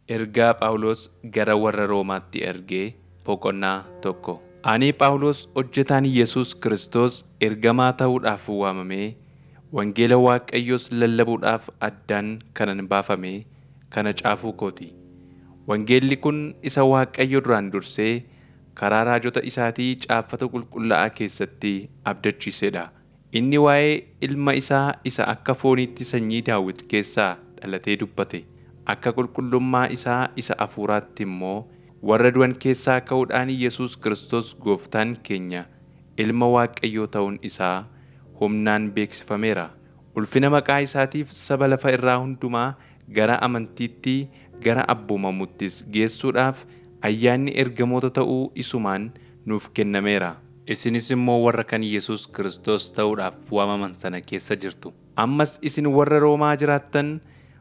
Ergaa Phaawulos gara warra Roomaatti ergee boqonnaa tokko. Ani Phaawulos hojjetaan Yesuus Kiristoos ergamaa ta'uudhaaf waamamee wangeela Waaqayyoos lallabuudhaaf addaan kanan baafame kana caafuu kooti. Wangeelli kun isa Waaqayyo duraan dursee karaa raajota isaatii caaffata qulqullaa'aa keessatti abdachiisedha. Inni waa'ee ilma isaa isa akka fooniitti sanyii Daawit keessaa dhalatee dubbate. Akka qulqullummaa isaa isa hafuuraatti immoo warra du'an keessaa ka'uudhaan Yesuus Kiristoos Gooftaan keenya Ilma Waaqayyoo ta'uun isaa humnaan beeksifameera. Ulfina maqaa isaatiif saba lafa irraa hundumaa gara amantiitti, gara abboomamuttis geessuudhaaf ayyaanni ergamoota ta'uu isumaan nuuf kennameera. Isinis immoo warra kan Yesuus Kiristoos ta'uudhaaf waamaman sana keessa jirtu. Ammas isin warra Roomaa jiraattan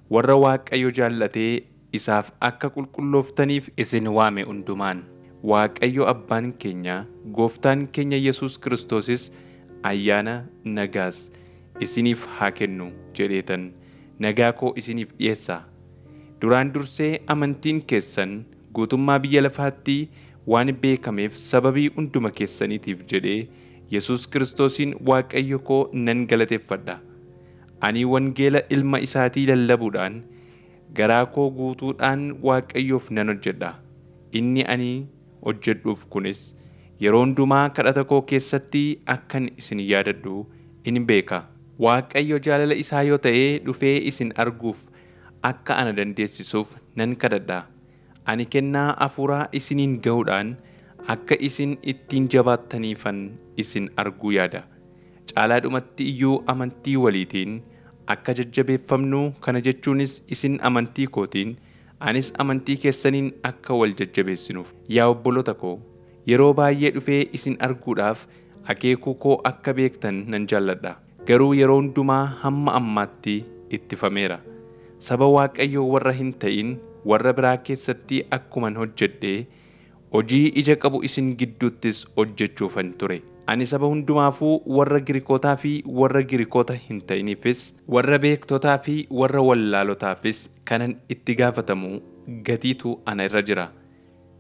warra Waaqayyo jaallatee isaaf akka qulqullooftaniif isin waame hundumaan Waaqayyo Abbaan keenya Gooftaan keenya Yesuus Kiristoosis ayyaana nagaas isiniif haa kennu jedheetan nagaa koo isiniif dhiyeessa. Duraan dursee amantiin keessan guutummaa biyya lafaatti waan beekameef sababii hunduma keessaniitiif jedhee Yesuus Kiristoosiin Waaqayyo koo nan galateeffadha. Ani wangeela ilma isaatii lallabuudhaan garaa koo guutuudhaan Waaqayyoof nan hojjedha. Inni ani hojjedhuuf kunis yeroo hundumaa kadhata koo keessatti akkan isin yaadadhu in beeka. Waaqayyo jaalala isaa yoo ta'e dhufee isin arguuf akka ana dandeessisuuf nan kadhadha. Ani kennaa hafuuraa isiniin ga'uudhaan akka isin ittiin jabaattaniifan isin arguu yaada. Caalaadhumatti iyyuu amantii waliitiin akka jajjabeeffamnu, kana jechuunis isin amantii kootiin anis amantii keessaniin akka wal jajjabeessinuuf. Yaa obboloota koo, yeroo baay'ee dhufee isin arguudhaaf akeekuu koo akka beektan nan jaalladha. Garuu yeroo hundumaa hamma ammaatti ittifameera. Saba Waaqayyoo warra hin ta'in warra biraa keessatti akkuman hojjedhee hojii ija qabu isin gidduuttis hojjechuufan ture. Ani saba hundumaafuu warra Girikootaa fi warra Girikoota hin ta'iniifis, warra beektotaa fi warra wallaalotaafis kanan itti gaafatamu gatiitu ana irra jira.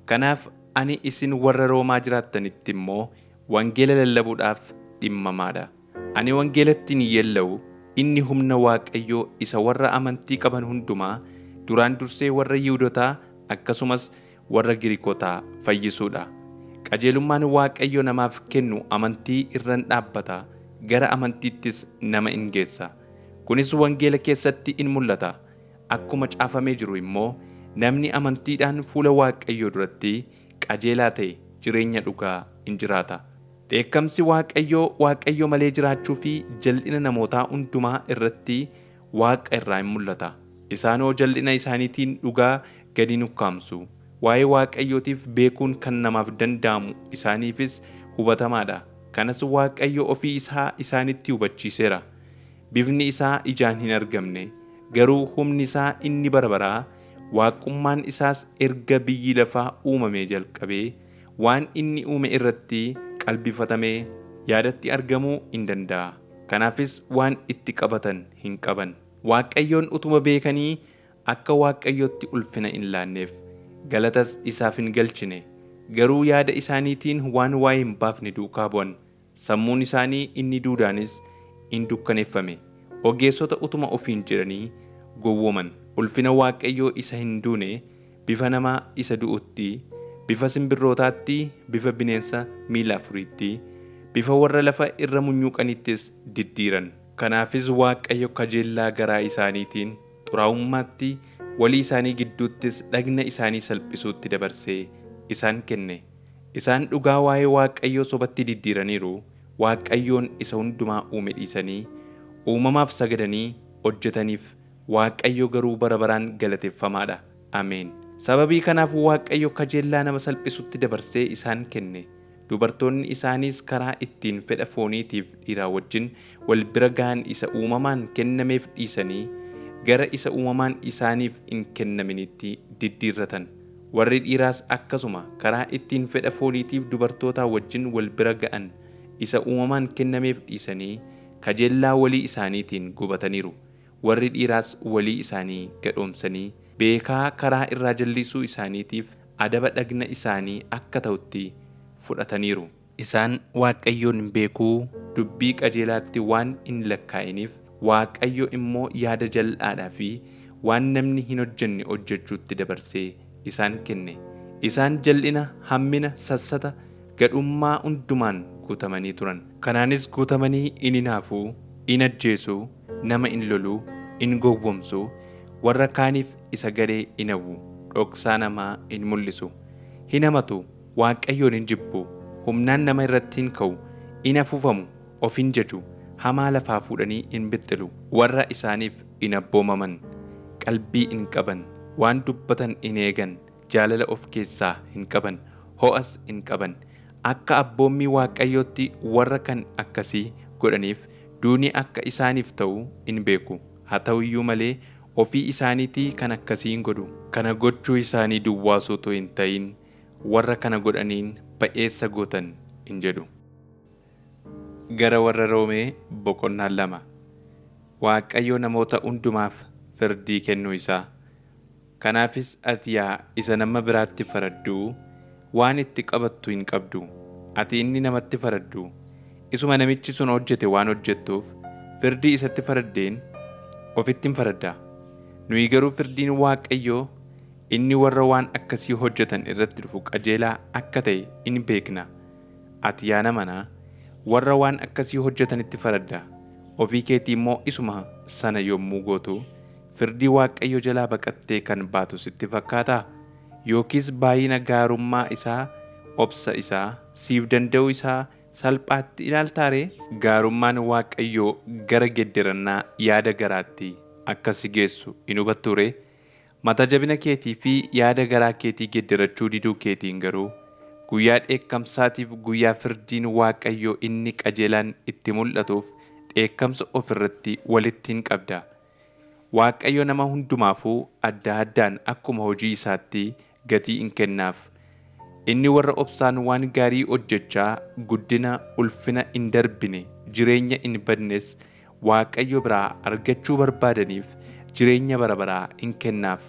Kanaaf ani isin warra Roomaa jiraattanitti immoo wangeela lallabuudhaaf dhimmamaadha. Ani wangeelatti ni yeella'u, inni humna Waaqayyoo isa warra amantii qaban hundumaa duraan dursee warra Yihuudotaa akkasumas warra Girikootaa fayyisuudha. Qajeelummaan Waaqayyo namaaf kennu amantii irran dhaabbata, gara amantiittis nama in geessa. Kunis wangeela keessatti in mul'ata. Akkuma caafamee jiru immoo namni amantiidhaan fuula Waaqayyoo duratti qajeelaa ta'e jireenya dhugaa in jiraata. Dheekkamsi Waaqayyo malee jiraachuu fi jal'ina namootaa hundumaa irratti Waaqa irraa in mul'ata. Isaanoo jal'ina isaaniitiin dhugaa gadi nukkaamsu. Waa'ee Waaqayyootiif beekuun kan namaaf danda'amu isaaniifis hubatamaadha. Kanas Waaqayyo ofii isaa isaanitti hubachiiseera. Bifni isaa ijaan hin argamne, garuu humni isaa inni barabaraa, waaqummaan isaas erga biyyi lafaa uumamee jalqabee waan inni uume irratti qalbifatamee yaadatti argamuu hin danda'a. Kanaafis waan itti qabatan hin qaban. Waaqayyoon utuma beekanii akka Waaqayyootti ulfina hin laanneef galatas isaaf hin galchine. Garuu yaada isaaniitiin waan waa'ee hin baafne duukaa bu'an. Sammuun isaanii inni duudaanis in dukkaneeffame. Ogeessota utuma ofiin jedhanii gowwooman. Ulfina Waaqayyoo isa hin duune bifa namaa isa du'utti, bifa simbirrootaatti, bifa bineensa miila afuriitti, bifa warra lafa irra munyuuqanittis diddiiran. Kanaafis Waaqayyo kajeellaa garaa isaaniitiin xuraa'ummaatti, walii isaanii gidduuttis dhagna isaanii salphisuutti dabarsee isaan kenne. Isaan dhugaa waa'ee Waaqayyoo sobatti diddiiraniiru. Waaqayyoon isa hundumaa uume dhiisanii uumamaaf sagadanii hojjetaniif. Waaqayyo garuu bara baraan galateeffamaadha. Ameen. Sababii kanaaf Waaqayyo kajeellaa nama salphisuutti dabarsee isaan kenne. Dubartoonni isaaniis karaa ittiin fedha fooniitiif dhiiraa wajjin wal bira ga'an isa uumamaan kennameef dhiisanii gara isa uumamaan isaaniif hin kennaminitti diddiirratan. Warri dhiiraas akkasuma karaa ittiin fedha fooniitiif dubartootaa wajjin wal bira ga'an isa uumamaan kennameef dhiisanii kajeellaa walii isaaniitiin gubataniiru. Warri dhiiraas walii isaanii gadhoomsanii beekaa karaa irraa jallisuu isaaniitiif adaba dhagna isaanii akka ta'utti fudhataniiru. Isaan Waaqayyoon beekuu dubbii qajeelaatti waan hin lakkaa'iniif Waaqayyo immoo yaada jal'aadhaa fi waan namni hin hojjenne hojjechuutti dabarsee isaan kenne. Isaan jal'ina, hammina, sassata, gadhummaa hundumaan guutamanii turan. Kanaanis guutamanii in hinaafuu, in ajjeesuu, nama in loluu, in gowwomsuu, warra kaaniif isa gadee in hawwu, dhoksaa namaa in mul'isu, hin hamatu, Waaqayyoon hin jibbu, humnaan nama irratti hin ka'u, in afuufamu, of hin jaju, hamaa lafaa fuudhanii in bixxilu, warra isaaniif in abboomaman, qalbii in qaban, waan dubbatan in eegan, jaalala of keessaa hin qaban, ho'as in qaban. Akka abboommii Waaqayyootti warra kan akkasii godhaniif duuni akka isaaniif ta'u in beeku. Haa ta'u iyyuu malee ofii isaaniitii kan akkasii hin godhu. Kana gochuu isaanii duwwaas utuu hin ta'in warra kana godhaniin ba'eessa gootan in jedhu. Gara warra Roomee boqonnaa 2. Waaqayyo namoota hundumaaf firdii kennuu isaa. Kanaafis ati yaa isa nama biraatti faradduu waan itti qabattu hin qabdu. Ati inni namatti faraddu isuma namichi sun hojjete waan hojjettuuf firdii isatti faraddeen ofitti hin faradda. Nuyi garuu firdiin Waaqayyoo inni warra waan akkasii hojjetan irratti dhufu qajeelaa akka ta'e in beekna. Ati yaa namanaa warra waan akkasii hojjetanitti faradda. Ofii keetii immoo isuma sana yommuu gootu firdii Waaqayyo jalaa baqattee kan baatu sitti fakkaataa? Yookiis baay'ina gaarummaa isaa, obsa isaa, siif danda'u isaa salphaatti ilaaltaaree? Gaarummaan Waaqayyoo gara gedderannaa yaada garaatti akka si geessu in hubattuure? Mata jabina keetii fi yaada garaa keetii gedderachuu diduu keetiin garuu guyyaa dheekkamsaatiif guyyaa firdiin Waaqayyoo inni qajeelaan itti mul'atuuf dheekkamsa ofirratti walitti hin qabda. Waaqayyo nama hundumaafuu adda addaan akkuma hojii isaatti gatii in kennaaf. Inni warra obsaan waan gaarii hojjechaa guddina ulfina in darbine jireenya in badnes Waaqayyo biraa argachuu barbaadaniif jireenya bara baraa in kennaaf.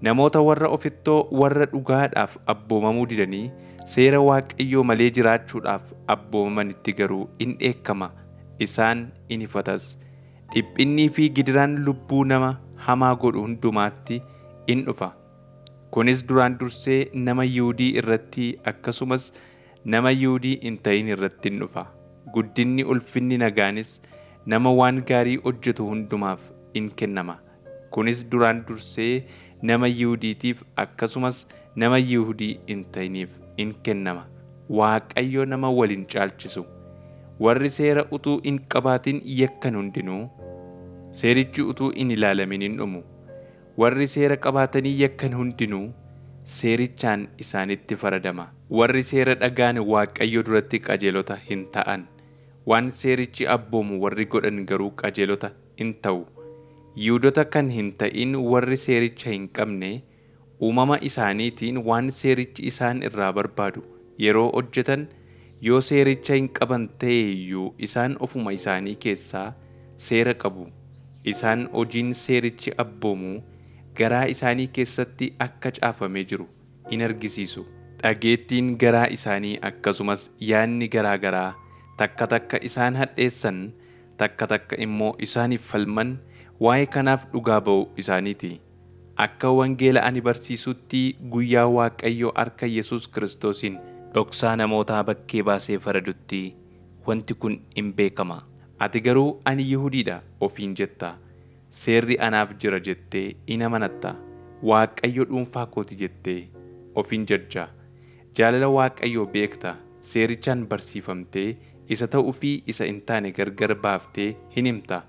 Namoota warra ofittoo warra dhugaadhaaf abboomamuu didanii seera Waaqayyoo malee jiraachuudhaaf abboomamanitti garuu in dheekkama. Isaan in ifatas. Dhiphinnii fi gidiraan lubbuu nama hamaa godhu hundumaatti in dhufa. Kunis duraan dursee nama Yihuudii irratti akkasumas nama Yihuudii hin ta'in irratti in dhufa. Guddinni ulfinni nagaanis nama waan gaarii hojjetu hundumaaf in kennama. Kunis duraan dursee nama Yihuudiitiif akkasumas nama Yihuudii hin ta'iniif in kennama. Waaqayyo nama waliin caalchisu. Warri seera utuu hin qabaatin yakkan hundinuu seerichi utuu hin ilaalamin in dhumu. Warri seera qabaatanii yakkan hundinuu seerichaan isaanitti faradama. Warri seera dhagaan Waaqayyo duratti qajeelota hin ta'an. Waan seerichi abboomu warri godhan garuu qajeelota in ta'u. Yihuudota kan hin ta'in warri seericha hin qabne uumama isaaniitiin waan seerichi isaan irraa barbaadu yeroo hojjetan yoo seericha hin qaban ta'e iyyuu isaan ofuma isaanii keessaa seera qabu. Isaan hojiin seerichi abboomu garaa isaanii keessatti akka caafamee jiru in argisiisu. Dhageettiin garaa isaanii akkasumas yaadni garaa garaa takka takka isaan hadheessan takka takka immoo isaaniif falman waa'ee kanaaf dhugaa ba'u isaaniiti. Akka wangeela ani barsiisutti guyyaa Waaqayyoo harka Yesuus Kiristoosiin dhoksaa namootaa bakkee baasee faradutti wanti kun in beekama. Ati garuu ani Yihuudiidha ofiin jetta. Seerri anaaf jira jettee in amanatta. Waaqayyo dhuunfaa kooti jettee ofiin jajja. Jaalala Waaqayyoo beekta. Seerichaan barsiifamtee isa ta'uu fi isa hin taane gargar baaftee hin himta.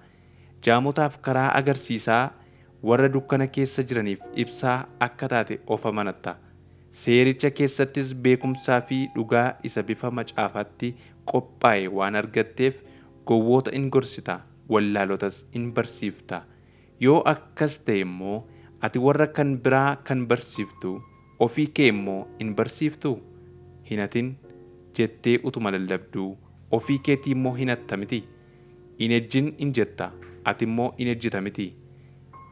Jaamotaaf karaa agarsiisaa warra dukkana keessa jiraniif ibsaa akka taate of amanatta. Seericha keessattis beekumsaa fi dhugaa isa bifa macaafaatti qophaa'e waan argatteef gowwoota in gorsita, wallaalotas in barsiifta. Yoo akkas ta'e immoo ati warra kan biraa kan barsiiftu ofii kee immoo in barsiiftu. Hin hatin jettee utuma lallabduu ofii keetii immoo hin hatta miti. In ejjin in jetta ati immoo in ejjita miti.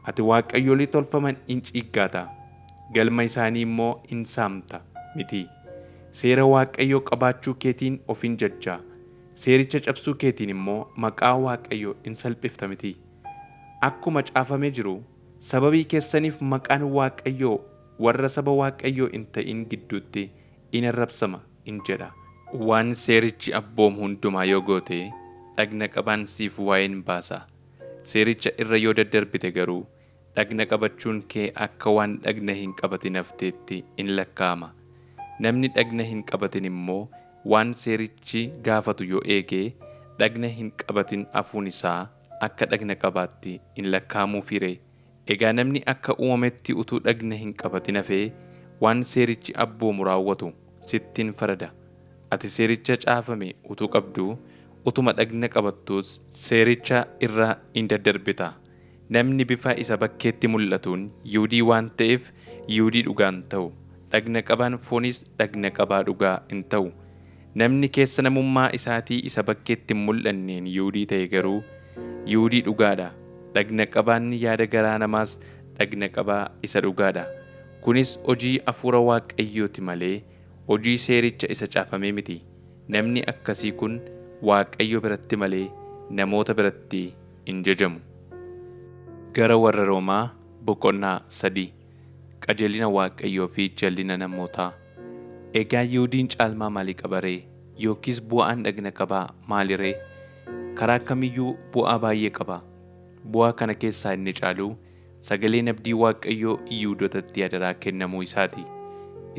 Ati waaqayyolii tolfaman in ciiggaata, galma isaanii immoo in saamta miti. Seera waaqayyoo qabaachuu keetiin of hin jajjaa, seericha cabsuu keetiin immoo maqaa waaqayyoo in salphifta miti. Akkuma caafamee jiru, sababii keessaniif maqaan waaqayyoo warra saba waaqayyoo hin ta'in gidduutti in arrabsama in jedha. Waan seerichi abboomu hundumaa yoo goote, dhagna qabaan siif waa'ee hin baasa. Seericha irra yoo daddarbite garuu, dhagna qabachuun kee akka waan dhagna hin qabatin hafteetti in lakkaa'ama. Namni dhagna hin qabatin immoo waan seerichi gaafatu yoo eege, dhagna hin qabatin hafuun isaa akka dhagna qabaatti in lakkaa'amuufi ree. Egaa namni akka uumametti utuu dhagna hin qabatin hafee waan seerichi abboomu raawwatu sittin farada. Ati seericha caafame utuu qabduu, utuma dhagna qabattuus seericha irra in daddarbita. Namni bifa isa bakkeetti mul'atuun Yihuudii waan ta'eef Yihuudii dhugaan ta'u. Dhagna qabaan foonis dhagna qabaa dhugaa in ta'u. Namni keessa namummaa isaatii isa bakkeetti hin mul'anneen Yihuudii ta'e garuu Yihuudii dhugaadha. Dhagna qabaan yaada garaa namaas dhagna qabaa isa dhugaadha. Kunis hojii hafuura waaqayyooti malee hojii seericha isa caafamee miti. Namni akkasii kun waaqayyo biratti malee namoota biratti hin jajamu. Gara warra Roomaa boqonnaa 3. Qajeelina waaqayyoo fi jallina namootaa. Egaa Yihuudiin caalmaa maalii qaba ree? Yookiis bu'aan dhagna qabaa maali ree? Karaa kamiyyuu bu'aa baay'ee qaba. Bu'aa kana keessaa inni caalu sagaleen abdii waaqayyoo Yihuudootatti adaraa kennamuu isaati.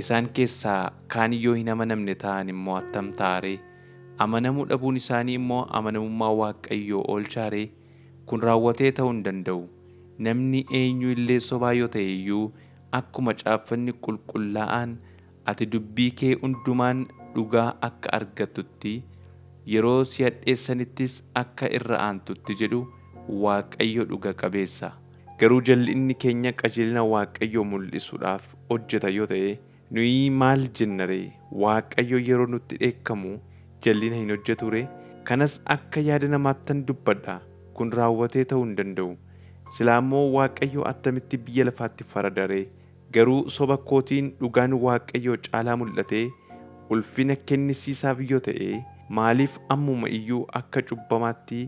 Isaan keessaa kaan yoo hin amanamne ta'an immoo attam ta'a ree? Amanamuu dhabuun isaanii immoo amanamummaa waaqayyoo oolchaa ree? Kun raawwatee ta'uu hin danda'u. Namni eenyu illee sobaa yoo ta'e iyyuu akkuma caaffanni qulqullaa'aan ati dubbii kee hundumaan dhugaa akka argattutti, yeroo si hadheessanittis akka irra aantutti jedhu waaqayyo dhuga qabeessa. Garuu jal'inni keenya qajeelina waaqayyoo mul'isuudhaaf hojjeta yoo ta'e, nuyi maal jenna ree? Waaqayyo yeroo nutti dheekkamu jal'ina hin hojjetu ree? Kanas akka yaada namaattan dubbadha. Kun raawwatee ta'uu hin danda'u. Silaa immoo waaqayyo attamitti biyya lafaatti farada ree? Garuu soba kootiin dhugaan waaqayyoo caalaa mul'atee ulfina kennisiisaaf yoo ta'e, maaliif ammuma iyyuu akka cubbamaatti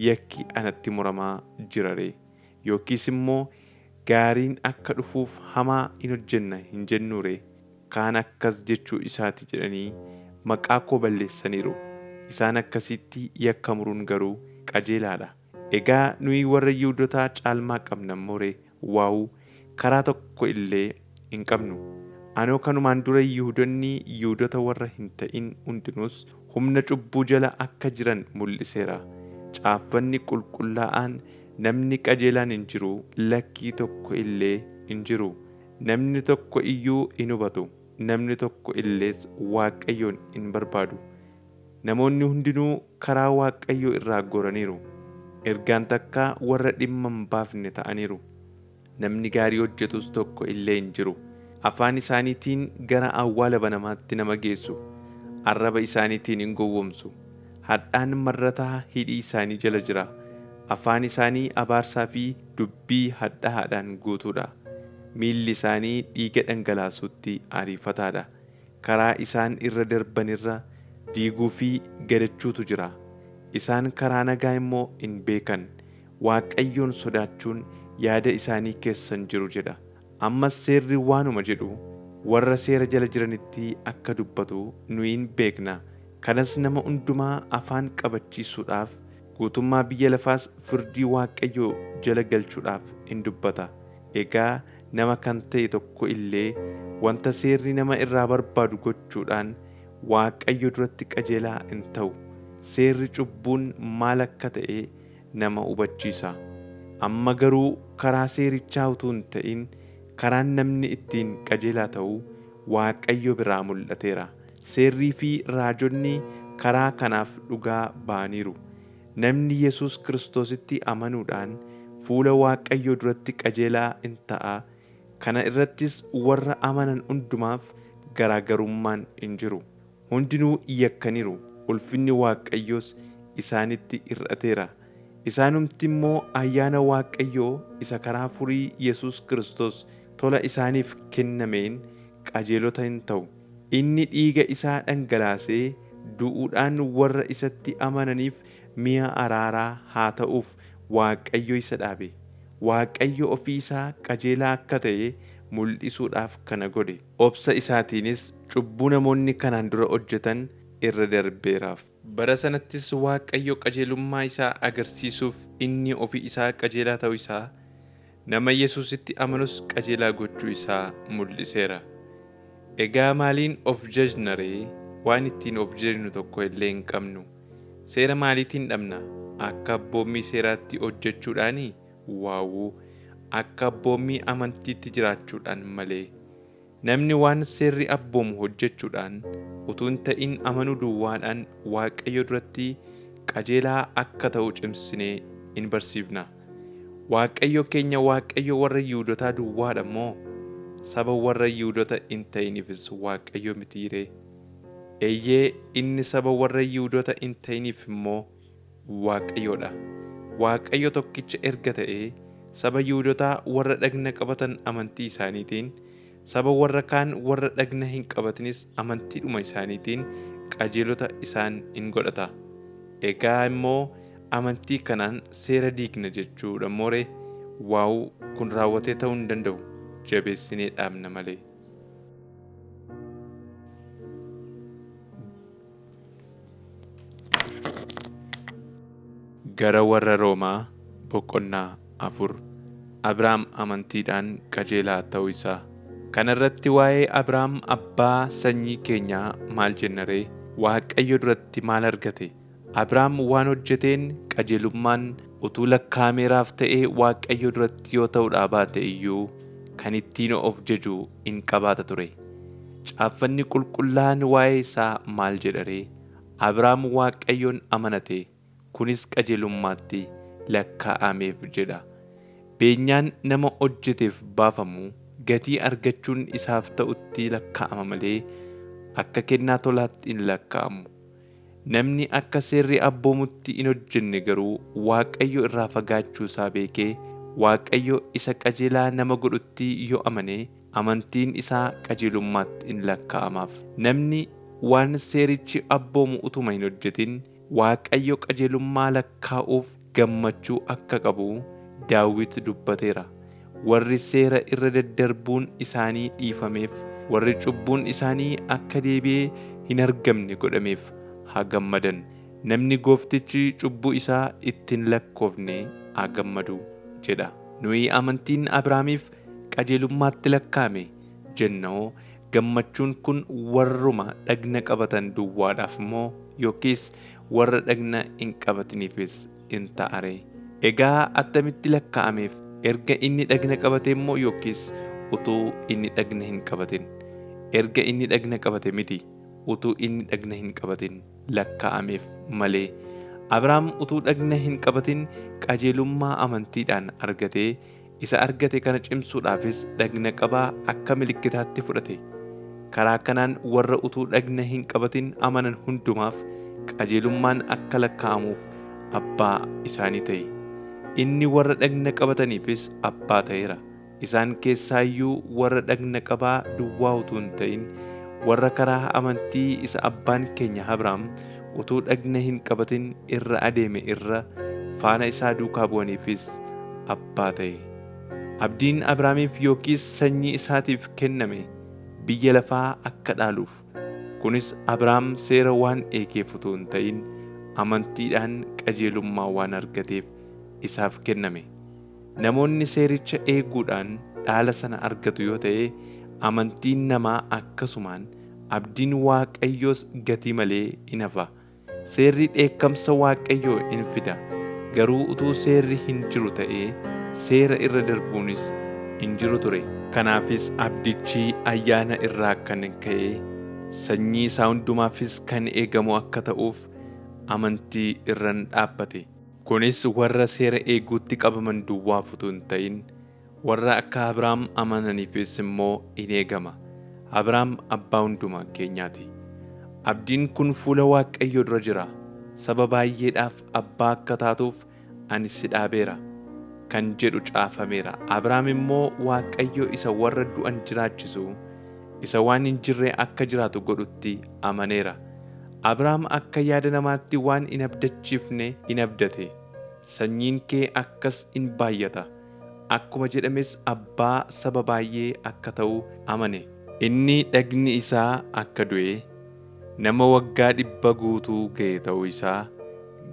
yakki anatti muramaa jira ree? Yookiis immoo gaariin akka dhufuuf hamaa hin hojjenna hin jennu ree? Kaan akkas jechuu isaati jedhanii maqaa koo balleessaniiru. Isaan akkasitti yakka muruun garuu qajeelaadha. Egaa nuyi warra Yihuudootaa caalmaa qabna immoo ree? Waa'u! Karaa tokko illee hin qabnu. Anoo kanumaan dura Yihuudoonni Yihuudoota warra hin ta'in hundinuus humna cubbuu jala akka jiran mul'iseera. Caaffanni qulqullaa'aan namni qajeelaan hin jiru, lakkii tokko illee hin jiru. Namni tokko iyyuu hin hubatu. Namni tokko illees waaqayyoon hin barbaadu. Namoonni hundinuu karaa waaqayyoo irraa goraniiru. Ergaan takka warra dhimma hin baafne ta'aniiru. Namni gaarii hojjetus tokko illee hin jiru. Afaan isaaniitiin gara awwaala banamaatti nama geessu. Arraba isaaniitiin hin gowwomsu. Hadhaan marrataa hidhii isaanii jala jira. Afaan isaanii abaarsaa fi dubbii hadhaadhaan guutuudha. Miilli isaanii dhiiga dhangalaasutti ariifataadha. Karaa isaan irra darbanirra diiguu fi gadachuutu jira. Isaan karaa nagaa immoo hin beekan. Waaqayyoon sodaachuun yaada isaanii keessan jiru jedha. Ammas seerri waanuma jedhu warra seera jala jiranitti akka dubbatu nuyi hin beekna. Kanas nama hundumaa afaan qabachiisuudhaaf, guutummaa biyya lafaas firdii waaqayyoo jala galchuudhaaf hin dubbata. Egaa nama kan ta'e tokko illee wanta seerri nama irraa barbaadu gochuudhaan waaqayyo duratti qajeelaa hin ta'u. Seerri cubbuun maal akka ta'e nama hubachiisa. Amma garuu karaa seerichaa utuu hin ta'in karaan namni ittiin qajeelaa ta'u waaqayyo biraa mul'ateera. Seerrii fi raajonni karaa kanaaf dhugaa ba'aniiru. Namni Yesuus Kiristoositti amanuudhaan fuula waaqayyoo duratti qajeelaa in ta'a. Kana irrattis warra amanan hundumaaf garaagarummaan hin jiru. Hundinuu yakkaniiru. Ulfinni waaqayyoos isaanitti hir'ateera. Isaanumti immoo ayyaana Waaqayyoo isa karaa furii Yesuus Kiristoos tola isaaniif kennameen qajeelota hin ta'u. Inni dhiiga isaa dhangalaasee du'uudhaan warra isatti amananiif mi'a araaraa haa ta'uuf Waaqayyo isa dhaabe. Waaqayyo ofii isaa qajeelaa akka ta'e mul'isuudhaaf kana godhe. Obsa isaatiinis cubbuu namoonni kanaan dura hojjetan irra darbeeraaf. Bara sanattis Waaqayyo qajeelummaa isaa agarsiisuuf inni ofii isaa qajeelaa ta'uu isaa, nama Yesuusitti amanus qajeelaa gochuu isaa mul'iseera. Egaa maaliin of jajna ree? Waan ittiin of jajnu tokko illee hin qabnu. Seera maaliitiin dhabna? Akka abboommii seeraatti hojjechuudhaanii? Waawuu! Akka abboommii amantiitti jiraachuudhaan malee. Namni waan seerri abboomu hojjechuudhaan utuu hin ta'in amanuu duwwaadhaan Waaqayyo duratti qajeelaa akka ta'u cimsinee in barsiifna. Waaqayyo keenya Waaqayyo warra Yihuudootaa duwwaadha moo saba warra Yihuudoota hin ta'iniifis Waaqayyo miti ree? Eeyyee, inni saba warra Yihuudoota hin ta'iniif immoo Waaqayyoodha. Waaqayyo tokkicha erga ta'ee saba Yihuudootaa warra dhagna qabatan amantii isaaniitiin, saba warra kaan warra dhagna hin qabatinis amantiidhuma isaaniitiin qajeelota isaan in godhata. Egaa immoo amantii kanaan seera diigna jechuudha mooree? Waa'u, kun raawwatee ta'uu hin danda'u. Jabeessinee dhaabna malee. Gara warra Roomaa boqonnaa 4. Abrahaam amantiidhaan qajeelaa ta'uu isaa. Kana irratti waa'ee Abrahaam abbaa sanyii keenyaa maal jenna ree? Waaqayyo duratti maal argate? Abrahaam waan hojjeteen qajeelummaan utuu lakkaa'ameeraaf ta'ee Waaqayyo duratti yoo ta'uudhaa baate iyyuu kan ittiin of jaju in qabaata ture. Caaffanni qulqullaa'aan waa'ee isaa maal jedha ree? Abrahaam Waaqayyoon amanate, kunis qajeelummaatti lakkaa'ameef jedha. Beenyaan nama hojjeteef baafamu gatii argachuun isaaf ta'utti lakkaa'ama malee akka kennaa tolaatti hin lakkaa'amu. Namni akka seerri abboomutti hin hojjenne garuu Waaqayyo irraa fagaachuu isaa beekee Waaqayyo isa qajeelaa nama godhutti yoo amane amantiin isaa qajeelummaatti in lakkaa'amaaf. Namni waan seerichi abboomu utuma hin hojjetin Waaqayyo qajeelummaa lakkaa'uuf gammachuu akka qabu Daawit dubbateera. Warri seera irra daddarbuun isaanii dhiifameef, warri cubbuun isaanii akka deebi'ee hin argamne godhameef haa gammadan. Namni Gooftichi cubbuu isaa ittiin lakkoofne haa gammadu jedha. Nuyi amantiin Abrahaamiif qajeelummaatti lakkaa'ame jennoo gammachuun kun warruma dhagna qabatan duwwaadhaaf moo yookiis warra dhagna hin qabatiniifis in ta'a ree? Egaa attamitti lakkaa'ameef? Erga inni dhagna qabate immoo yookiis utuu inni dhagna hin qabatin? Erga inni dhagna qabate miti, utuu inni dhagna hin qabatin lakkaa'ameef malee. Abrahaam utuu dhagna hin qabatin qajeelummaa amantiidhaan argatee isa argate kana cimsuudhaafis dhagna qabaa akka milikkitaatti fudhate. Karaa kanaan warra utuu dhagna hin qabatin amanan hundumaaf qajeelummaan akka lakkaa'amuuf abbaa isaanii ta'e. Inni warra dhagna qabataniifis abbaa ta'eera. Isaan keessaayyuu warra dhagna qabaa duwwaa utuu hin ta'in warra karaa amantii isa abbaan keenya Abrahaam utuu dhagna hin qabatin irra adeeme irra faana isaa duukaa bu'aniifis abbaa ta'e. Abdiin Abrahaamiif yookiis sanyii isaatiif kenname biyya lafaa akka dhaaluuf. Kunis Abrahaam seera waan eegeef utuu hin ta'in amantiidhaan qajeelummaa waan argateef isaaf kenname. Namoonni seericha eeguudhaan dhaala sana argatu yoo ta'e, amantiin namaa akkasumaan abdiin Waaqayyoos gatii malee in hafa. Seerri dheekkamsa Waaqayyoo in fida. Garuu utuu seerri hin jiru ta'ee seera irra darbuunis hin jiru ture. Kanaafis abdichi ayyaana irraa kan ka'e sanyii isaa hundumaafis kan eegamu akka ta'uuf amantii irraan dhaabbate. Kunis warra seera eeguutti qabaman duwwaaf utuu hin ta'in warra akka Abrahaam amananiifis immoo in eegama. Abrahaam abbaa hundumaa keenyaati. Abdiin kun fuula Waaqayyoo dura jira. Saba baay'eedhaaf abbaa akka taatuuf ani si dhaabeera kan jedhu caafameera. Abrahaam immoo Waaqayyo isa warra du'an jiraachisu, isa waan hin jirre akka jiraatu godhutti amaneera. Abrahaam akka yaada namaatti waan hin abdachiifne hin abdate. Sanyiin kee akkas in baay'ata. Akkuma jedhames abbaa saba baay'ee akka ta'u amane. Inni dhagni isaa akka du'e, nama waggaa 100 guutuu ga'e ta'uu isaa,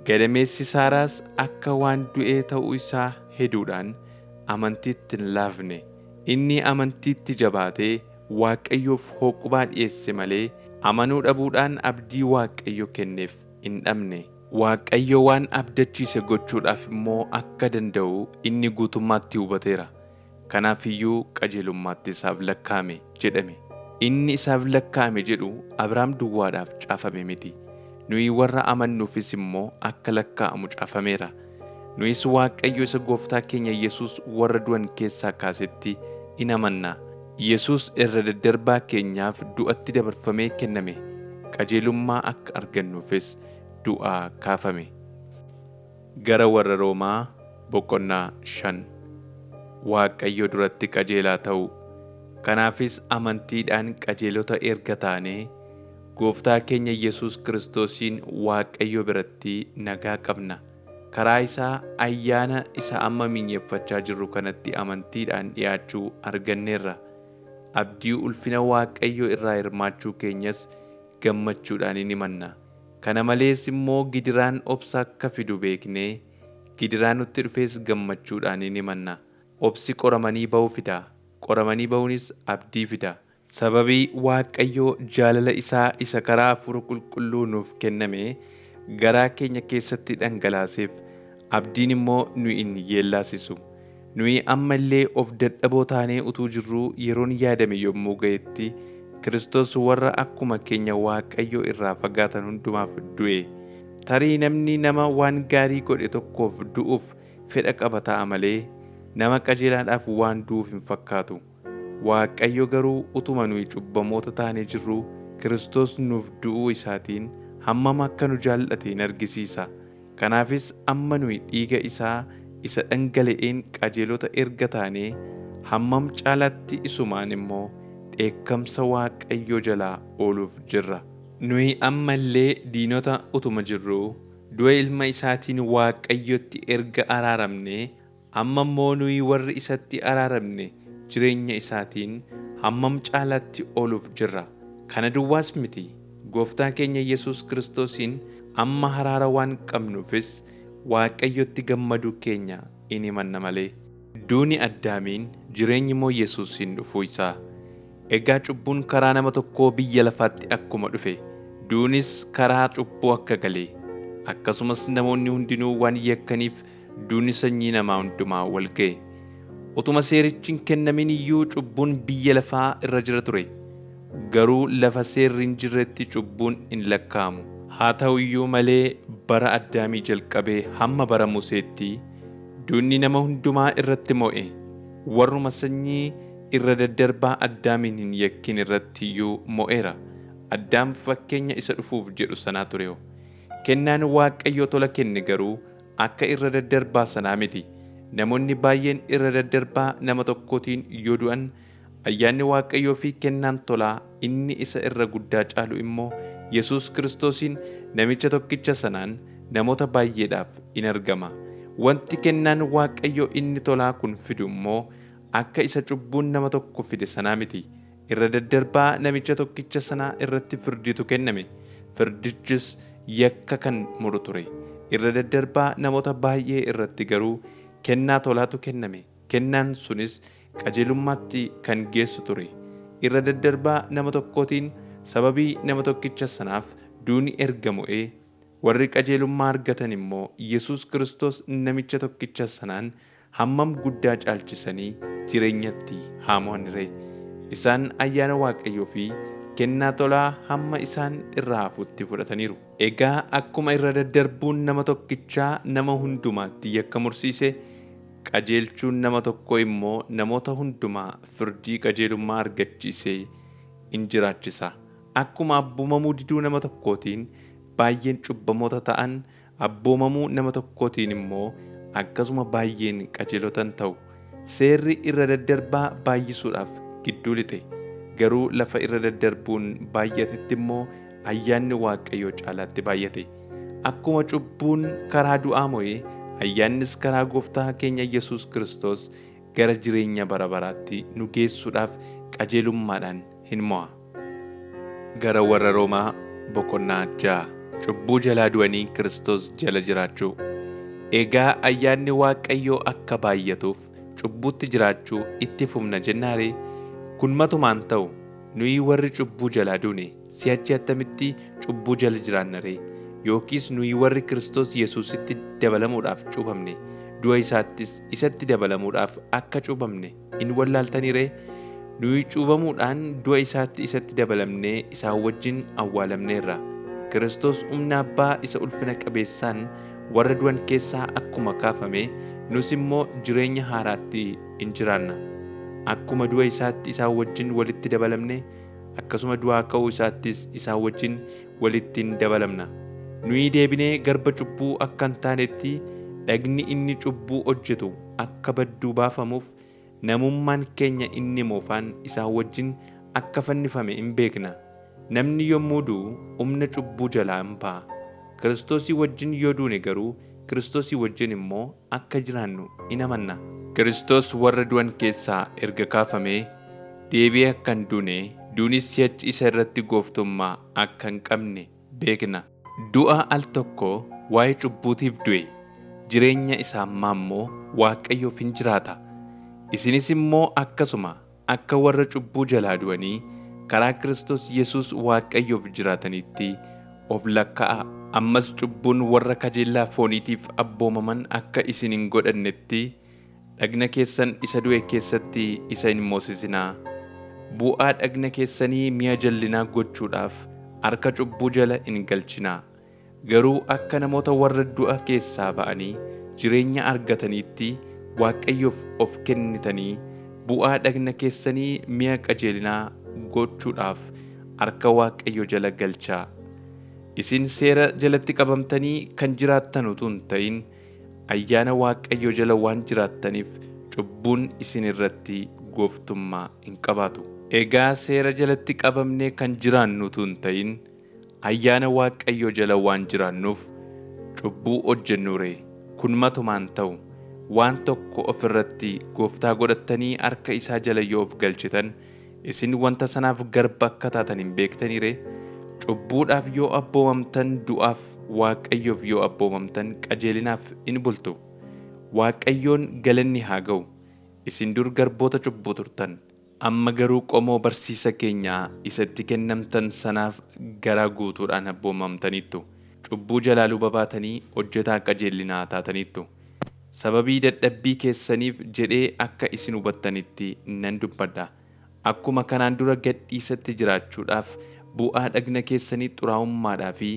gadameessi Saaraas akka waan du'ee ta'uu isaa heduudhaan amantiitti hin laafne. Inni amantiitti jabaatee Waaqayyoof hooqubaa dhiyeesse malee amanuu dhabuudhaan abdii Waaqayyo kenneef hin dhabne. Waaqayyo waan abdachiise gochuudhaaf immoo akka danda'u inni guutummaatti hubateera. Kanaaf iyyuu qajeelummaatti isaaf lakkaa'ame jedhame. Inni isaaf lakkaa'ame jedhu Abrahaam duwwaadhaaf caafame miti. Nuyi warra amannuufis immoo akka lakkaa'amu caafameera. Nuyis Waaqayyo isa Gooftaa keenya Yesuus warra du'an keessaa kaasetti in amanna. Yesuus irra daddarbaa keenyaaf du'atti dabarfamee kenname. Qajeelummaa akka argannuufis du'aa kaafame. Gara warra Roomaa boqonnaa 5. Waaqayyo duratti qajeelaa ta'u. Kanaafis amantiidhaan qajeelota erga taanee Gooftaa keenya Yesuus Kiristoosiin Waaqayyo biratti nagaa qabna. Karaa isaa ayyaana isa amma minyeffachaa jirru kanatti amantiidhaan dhiyaachuu arganneerra. Abdii ulfina Waaqayyo irraa hirmaachuu keenyas gammachuudhaan in himanna. Kana malees immoo gidiraan obsa akka fidu beeknee gidiraan nutti dhufees gammachuudhaan in himanna. Obsi qoramanii ba'uu fida. Qoramanii ba'uunis abdii fida. Sababii Waaqayyo jaalala isaa isa karaa Hafuura Qulqulluu nuuf kenname garaa keenya keessatti dhangalaaseef abdiin immoo nu hin yeellaasisu. Nuyi amma illee of dadhaboo taanee utuu jirruu yeroon yaadame yommuu ga'etti Kiristoos warra akkuma keenya Waaqayyo irraa fagaatan hundumaaf du'e. Tarii namni nama waan gaarii godhe tokkoof du'uuf fedha qaba ta'a malee nama qajeelaadhaaf waan du'uuf hin fakkaatu. Waaqayyo garuu utuma nuyi cubbamoota taanee jirruu Kiristoos nuuf du'uu isaatiin hammam akka nu jaallate hin argisiisa. Kanaafis amma nuyi dhiiga isaa isa dhangala'een qajeelota erga taanee hammam caalaatti isumaan immoo dheekkamsa Waaqayyo jalaa ooluuf jirra. Nuyi amma illee diinota utuma jirruu du'a ilma isaatiin Waaqayyotti erga araaramne, amma immoo nuyi warri isatti araaramne jireenya isaatiin hammam caalaatti ooluuf jirra. Kana duwwaas miti. Gooftaa keenya Yesuus Kiristoosiin amma haraara waan qabnuufis Waaqayyotti gammaduu keenya in himanna malee. Duuni Addaamiin jireenyi immoo Yesuusiin dhufuu isaa. Egaa cubbuun karaa nama tokkoo biyya lafaatti akkuma dhufe, duunis karaa cubbuu akka gale, akkasumas namoonni hundinuu waan yakkaniif duuni sanyii namaa hundumaa wal ga'e. Utuma seerichi hin kennamin iyyuu cubbuun biyya lafaa irra jira ture. Garuu lafa seerri hin jirretti cubbuun hin lakkaa'amu. Haa ta'u iyyuu malee bara Addaamii jalqabee hamma bara Museetti duunni nama hundumaa irratti mo'e. Warruma sanyii irra daddarbaa Addaamiin hin yakkin irratti iyyuu mo'eera. Addaam fakkeenya isa dhufuuf jedhu sanaa ture. Kennaan Waaqayyo tola kenne garuu akka irra daddarbaa sanaa miti. Namoonni baay'een irra daddarbaa nama tokkootiin yoo du'an, ayyaanni Waaqayyoo fi kennaan tolaa inni isa irra guddaa caalu immoo Yesuus Kiristoosiin namicha tokkicha sanaan namoota baay'eedhaaf in argama. Wanti kennaan Waaqayyoo inni tolaa kun fidu immoo akka isa cubbuun nama tokko fide sanaa miti. Irra daddarbaa namicha tokkicha sanaa irratti firdiitu kenname. Firdichis yakka kan muru ture. Irra daddarbaa namoota baay'ee irratti garuu kennaa tolaatu kenname. Kennaan sunis qajeelummaatti kan geessu ture. Irra daddarbaa nama tokkootiin sababii nama tokkicha sanaaf duuni erga mo'ee, warri qajeelummaa argatan immoo Yesuus Kiristoos namicha tokkicha sanaan hammam guddaa caalchisanii jireenyatti haa mo'anire. Isaan ayyaana Waaqayyoo fi kennaa tolaa hamma isaan irraa hafuutti fudhataniiru. Egaa akkuma irra daddarbuun nama tokkichaa nama hundumaatti yakka mursiise, qajeelchuun nama tokko immoo namoota hundumaa firdii qajeelummaa argachiisee in jiraachisa. Akkuma abboomamuu diduu nama tokkootiin baay'een cubbamoota ta'an, abboomamuu nama tokkootiin immoo akkasuma baay'een qajeelotan ta'u. Seerri irra daddarbaa baay'isuudhaaf gidduu lixe. Garuu lafa irra daddarbuun baay'atetti immoo ayyaanni Waaqayyoo caalaatti baay'ate. Akkuma cubbuun karaa du'aa mo'ee, ayyaannis karaa Gooftaa keenya Yesuus Kiristoos gara jireenya bara baraatti nu geessuudhaaf qajeelummaadhaan hin mo'a. Gara warra Roomaa boqonnaa 6. Cubbuu jalaa du'anii Kiristoos jala jiraachuu. Egaa ayyaanni Waaqayyoo akka baay'atuuf cubbuutti jiraachuu itti fufna jennaaree? Kun matumaan ta'u nuyi warri cubbuu jalaa duune si'achi attamitti cubbuu jala jiraanna ree? Yookiis nuyi warri Kiristoos Yesuusitti dabalamuudhaaf cuuphamne du'a isaattis isatti dabalamuudhaaf akka cuuphamne in wallaaltanii ree? Nuyi cuuphamuudhaan du'a isaatti isatti dabalamnee isaan wajjin awwaalamneerra. Kiristoos humna Abbaa isa ulfina qabeessaan warra du'an keessaa akkuma kaafame, nus immoo jireenya haaraatti in jiraanna. Akkuma du'a isaatti isaan wajjin walitti dabalamne, akkasuma du'aa ka'uu isaattis isaan wajjin walitti in dabalamna. Nuyi deebinee garba cubbuu akka hin taanetti dhagni inni cubbuu hojjetu akka badduu baafamuuf, namummaan keenya inni moofaan isaan wajjin akka fannifame in beekna. Namni yommuu du'u humna cubbuu jalaa in ba'a. Kiristoosii wajjin yoo duune garuu Kiristoosii wajjin immoo akka jiraannu in amanna. Kiristoos warra du'an keessaa erga kaafamee deebi'ee akka hin duune, duunis si'achi isa irratti gooftummaa akka hin qabne beekna. Du'a al tokko waa'ee cubbuutiif du'e, jireenya isaa ammaa immoo Waaqayyoof hin jiraata. Isinis immoo akkasuma akka warra cubbuu jalaa du'anii karaa Kiristoos Yesuus Waaqayyoof jiraatanitti of lakka'aa. Ammas cubbuun warra kajeellaa fooniitiif abboomaman akka isin hin godhannetti dhagna keessan isa du'e keessatti isa hin moosisinaa. Bu'aa dhagna keessanii mi'a jallinaa gochuudhaaf harka cubbuu jala hin galchinaa. Garuu akka namoota warra du'a keessaa ba'anii jireenya argataniitti Waaqayyoof of kennitanii bu'aa dhagna keessanii mi'a qajeelinaa gochuudhaaf harka Waaqayyoo jala galchaa. Isin seera jalatti qabamtanii kan jiraattan utuu hin ta'in, ayyaana Waaqayyoo jala waan jiraattaniif cubbuun isin irratti gooftummaa hin qabaatu. Egaa seera jalatti qabamnee kan jiraannu utuu hin ta'in, ayyaana Waaqayyoo jala waan jiraannuuf cubbuu hojjennu ree? Kun matumaan ta'u waan tokko of irratti gooftaa godhattanii harka isaa jala yoo of galchitan, isin wanta sanaaf garba akka taatan hin beektanii ree? Cubbuudhaaf yoo abboomamtan du'aaf, Waaqayyoof yoo abboomamtan qajeelinaaf in bultu. Waaqayyoon galanni haa ga'u. Isin dur garboota cubbuu turtan, amma garuu qomoo barsiisa keenyaa isatti kennamtan sanaaf garaa guutuudhaan abboomamtaniittu. Cubbuu jalaa luba baatanii hojjetaa qajeelinaa taataniittu. Sababii dadhabbii keessaniif jedhee akka isin hubattanitti nan dubbadha. Akkuma kanaan dura gadhiisatti jiraachuudhaaf bu'aa dhagna keessanii xuraa'ummaadhaa fi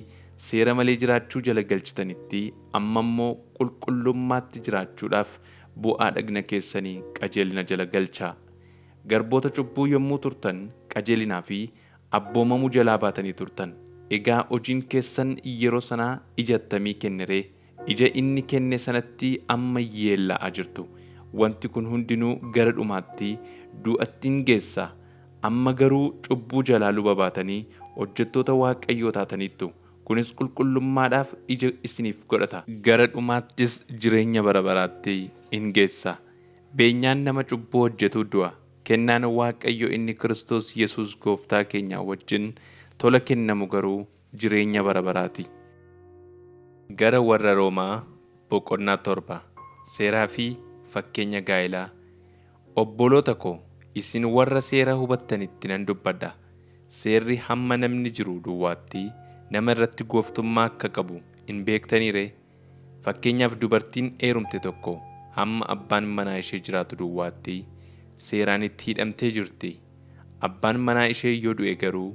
seera malee jiraachuu jala galchitanitti, amma immoo qulqullummaatti jiraachuudhaaf bu'aa dhagna keessanii qajeelina jala galchaa. Garboota cubbuu yommuu turtan qajeelinaa fi abboomamuu jalaa baatanii turtan. Egaa hojiin keessan yeroo sanaa ija attamii kenne ree? Ija inni kenne sanatti amma yeella'aa jirtu. Wanti kun hundinuu gara dhumaatti du'atti hin geessa. Amma garuu cubbuu jalaa luba baatanii hojjettoota Waaqayyoo taataniittu. Kunis qulqullummaadhaaf ija isiniif godhata. Gara dhumaattis jireenya bara baraatti in geessa. Beenyaan nama cubbuu hojjetu du'a. Kennaan Waaqayyo inni Kiristoos Yesuus Gooftaa keenya wajjin tola kennamu garuu jireenya bara baraati. Gara warra Roomaa boqonnaa 7. Seeraa fi fakkeenya gaa'elaa. Obboloota koo, isin warra seera hubattanitti nan dubbadha. Seerri hamma namni jiru duwwaatti nama irratti gooftummaa akka qabu hin beektanii ree? Fakkeenyaaf dubartiin heerumte tokko hamma abbaan manaa ishee jiraatu duwwaatti seeraan itti hidhamtee jirti. Abbaan manaa ishee yoo du'e garuu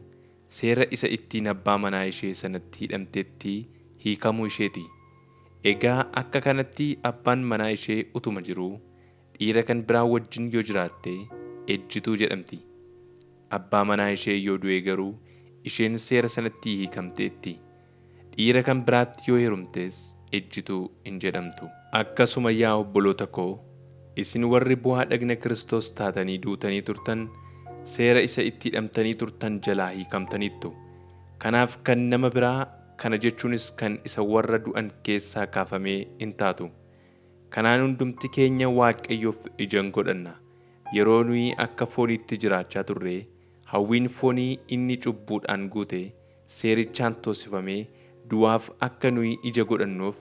seera isa ittiin abbaa manaa ishee sanatti hidhamteetti hiikamuu isheeti. Egaa akka kanatti abbaan manaa ishee utuma jiruu dhiira kan biraa wajjin yoo jiraatte ejjituu jedhamti. Abbaa manaa ishee yoo du'e garuu isheen seera sanatti hiikamteetti. Dhiira kan biraatti yoo heerumtes ejjituu hin jedhamtu. Akkasuma yaa obboloota koo, isin warri bu'aa dhagna Kiristoos taatanii duutanii turtan seera isa itti hidhamtanii turtan jalaa hiikamtaniittu. Kanaaf kan nama biraa, kana jechuunis kan isa warra du'an keessaa kaafamee hin taatu. Kanaan hundumti keenya Waaqayyoof ija godhanna. Yeroo nuyi akka fooniitti jiraachaa turre, hawwiin foonii inni cubbuudhaan guute seerichaan toosifamee du'aaf akka nuyi ija godhannuuf